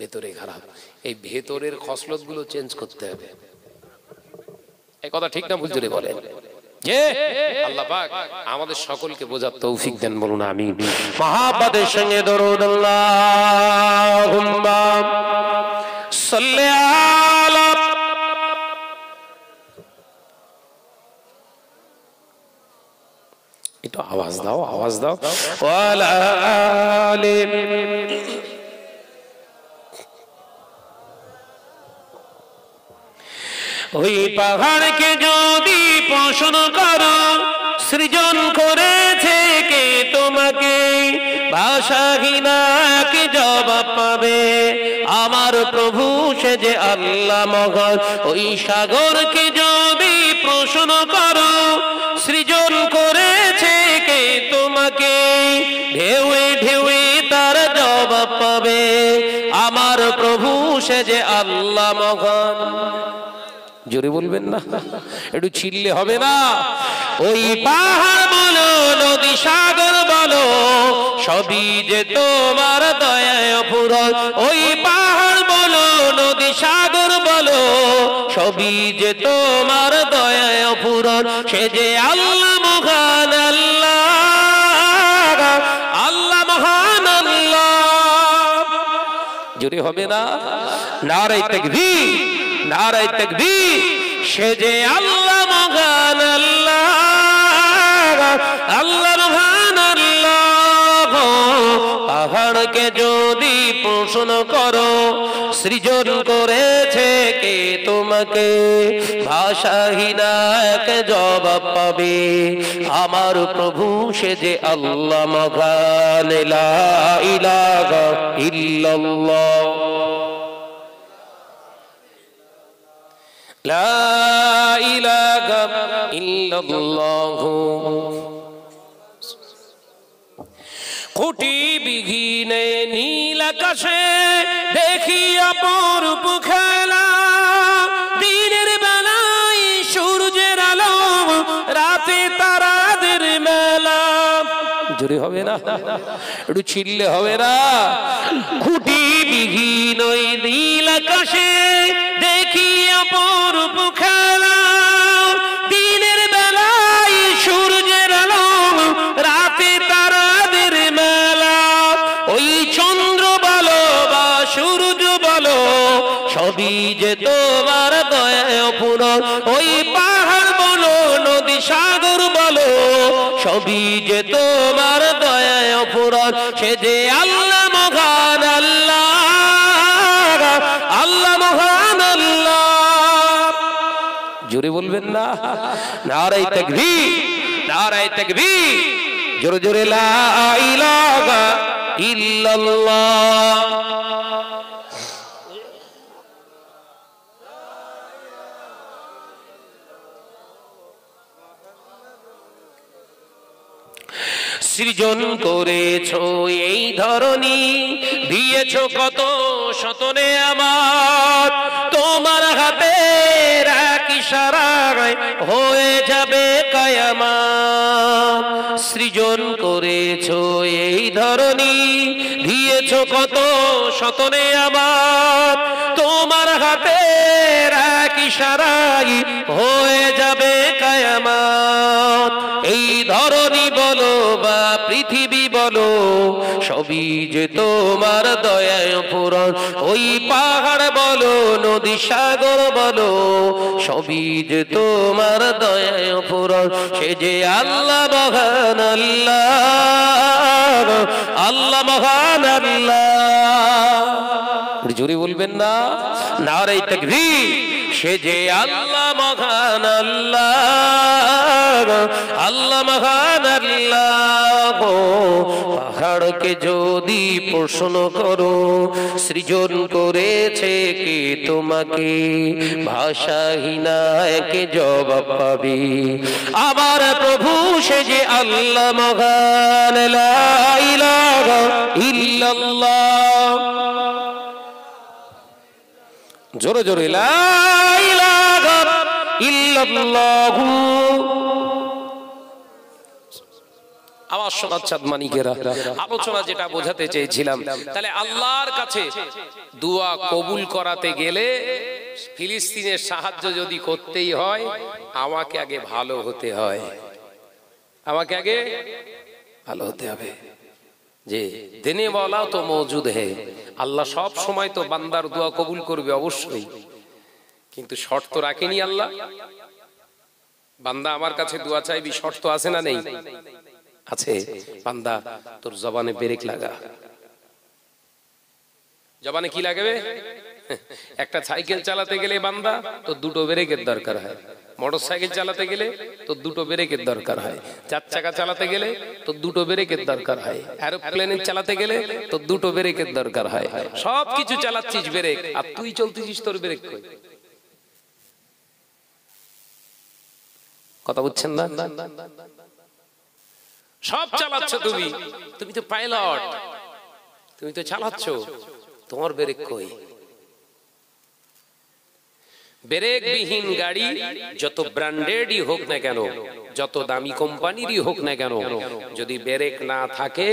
ভেতরে খারাপ। এই ভেতরের খসলত গুলো চেঞ্জ করতে হবে। এই কথা ঠিক না ভুল জোরে বলেন? আল্লাহ পাক আমাদের সকলকে বোঝার তৌফিক দেন, বলুন আমিন। মহাব্বতের সঙ্গে দরুদ আল্লাহুম্মা সাল্লি আলা। একটু আওয়াজ দাও, আওয়াজ দাও। ওয়ালা আলি। ওই পাহাড়কে যদি প্রশ্ন করো, সৃজন করেছে কে তোমাকে, ভাষাহীনাকে জবাব পাবে আমার প্রভু সে যে আল্লাহ মহান। ওই সাগরকে যদি প্রশ্ন করো, সৃজন করেছে কে তোমাকে, ঢেউয়ে ঢেউয়ে তার জবাব পাবে আমার প্রভু সে যে আল্লাহ মহান। জোরে বলবেন না? একটু চিল্লে হবে না? ওই পাহাড় বলো, নদী সাগর বলো, সবই যে তোমার দয়ায় পূরণ। ওই পাহাড় বলো, নদী সাগর বলো, সবই যে তোমার দয়ায় পূরণ। সে যে আল্লাহ মহান, আল্লাহ আল্লাহ মহান আল্লাহ। জোরে হবে না? নারে তাকবীর, নারে তাকবীর। সে যে আল্লাহ মহান, আল্লাহ আল্লাহ মহান আল্লাহ। পাহাড়কে যদি প্রশ্ন করো, সৃজন করেছে কে তোমাকে, ভাষাহীনাকে জবাব পাবে আমার প্রভু সে যে আল্লাহ মহান। লা ইলাহা ইল্লাল্লাহ, লা ইলাহা ইল্লাল্লাহ। কোটি বিঘিনে নীল আকাশে দেখি অপরূপ খেলা, দিনের বেলায় সূর্যের আলো, রাতে তারাদের মেলা। জোরে হবে না? একটু চিল্লে হবে না? কোটি বিঘিন ওই নীল আকাশে দেখি অপরূপ খেলা, দিনের বেলায় সূর্যের আলো, রাতে তারাদের মেলা। ওই চন্দ্র বলো বা সূর্য বলো, সবই যে তোমার দয়ায় পূরণ। ওই পাহাড় বলো, নদী সাগর বলো, সবই যে তোমার দয়ায় পূরণ। সে যে আল্লাহ মহান, আল্লাহ আল্লাহ মহান আল্লাহ। জোরে বলবেন না? নারে তাকবীর, নারে তাকবীর। জোরে জোরে লা ইলাহা ইল্লাল্লাহ। সৃজন করেছো এই ধরনী, দিয়েছো কত শতনে আমার, তোমার হাতের এক ইশারায় হয়ে যাবে কিয়ামত। সৃজন করেছো এই ধরনী, দিয়েছো কত শতনে আমার, তোমার হাতের এক ইশারায় হয়ে যাবে কিয়ামত। এই ধরনী বলো বা পৃথিবী বলো, সবই যে তোমার দয়ায় পূরণ। ওই পাহাড় বলো, নদী সাগর বলো, সবই যে তোমার দয়ায় পূরণ। সে যে আল্লাহ মহান, আল্লাহ আল্লাহ মহান আল্লাহ। জোরে বলবেন না, নারে তাকবীর। সে যে আল্লাহ মহান আল্লাহ, আল্লাহ মহান আল্লাহ। পাহাড়কে যদি প্রশ্ন করো সৃজন করেছে কে তোমাকে, ভাষাহীনা একে জবাব পাবে। আমার প্রভু সে যে আল্লাহ মহান, লা ইলাহা ইল্লাল্লাহ। জোরে জোরে লা ইলাহা ইল্লাল্লাহু। আওয়াজ শোনাচ্ছেন মানিকেরা। আলোচনা যেটা বোঝাতে চেয়েছিলাম, তাহলে আল্লাহর কাছে দোয়া কবুল করাতে গেলে ফিলিস্তিনের সাহায্য যদি করতেই হয়, আমাকে আগে ভালো হতে হয়, আমাকে আগে ভালো হতে হবে। যে দেনে ওয়ালা তো মওজুদ হে, আল্লাহ সব সময় তো বান্দার দোয়া কবুল করবে অবশ্যই, কিন্তু শর্ত রাখেনি আল্লাহ। বান্দা আমার কাছে দোয়া চাইবি, শর্ত আছে না নেই? আছে। বান্দা তোর জবানে ব্রেক লাগা। জবানে কি লাগাবে? একটা সাইকেল চালাতে গেলে বান্দা তো দুটো ব্রেকের দরকার হয়, মোটর সাইকেল চালাতে গেলে তো দুটো ব্রেকের দরকার হয়, চার চাকা চালাতে গেলে তো দুটো ব্রেকের দরকার হয়, এরোপ্লেন চালাতে গেলে তো দুটো ব্রেকের দরকার হয়। সবকিছু চালাচ্ছিস ব্রেক, আর তুই চলতেছিস তোর ব্রেক কই? কথা বুঝছেন না? সব চালাচ্ছ তুমি, তুমি তো পাইলট, তুমি তো চালাচ্ছ, তোমার ব্রেক কই? ব্রেক বিহীন গাড়ি যত ব্র্যান্ডেডই হোক না কেন, যত দামি কোম্পানিরই হোক না কেন, যদি ব্রেক না থাকে,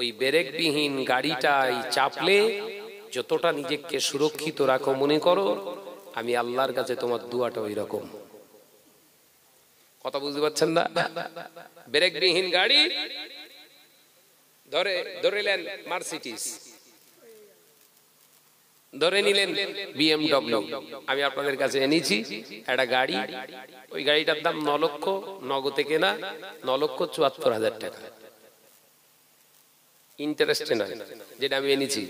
ওই ব্রেক বিহীন গাড়িটাই চাপলে যতটা নিজেকে সুরক্ষিত রাখো মনে করো, আমি আল্লাহর কাছে তোমার দোয়াটা ওই রকম। কথা বুঝতে পারছেন না? ব্রেক বিহীন গাড়ি ধরে নেন মার্সিডিজ, ধরে নিলেন BMW, আমি আপনাদের কাছে এনেছি একটা গাড়ি, ওই গাড়িটার দাম 9 লক্ষ, নগদে কেনা 9,74,000 টাকা, ইন্টারেস্টে নয়। যেটা আমি এনেছি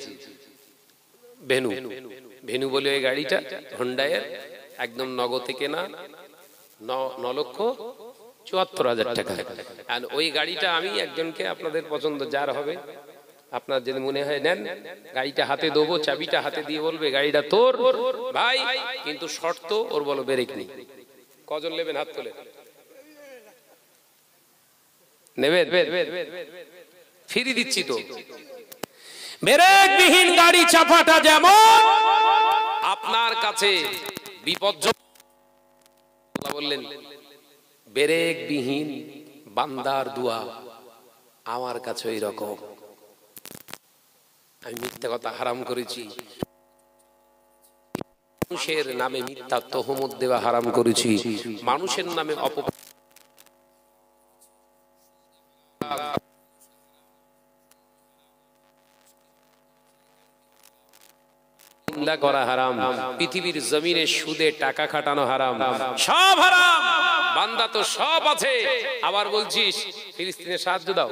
ভেনু বলে ওই গাড়িটা, হোন্ডায়ের, একদম নগদে কেনা 9,74,000 টাকা। আর ওই গাড়িটা আমি একজনকে, আপনাদের পছন্দ যার হবে, আপনার যদি মনে হয় নেন, গাড়িটা হাতে দেবো, চাবিটা হাতে দিয়ে বলবে গাড়িটা তোর ভাই, কিন্তু শর্ত ওর বলো ব্রেক নেই। কজন নেবেন? হাত তোলে। নেবেন? ফিরি দিচ্ছি তো। ব্রেক বিহীন গাড়ি চাপাটা যেমন আপনার কাছে বিপজ্জনক, বললেন ব্রেক বিহীন বান্দার দোয়া আমার কাছে ওই রকম। আমি মিথ্যা কথা হারাম করেছি, মানুষের নামে মিথ্যা তহমত দেওয়া হারাম করেছি, মানুষের নামে নিন্দা করা হারাম, পৃথিবীর জমিনে সুদে টাকা খাটানো হারাম, সব হারাম। বান্দা তো সব আছে, আবার বলছিস ফিলিস্তিনের সাহায্য দাও।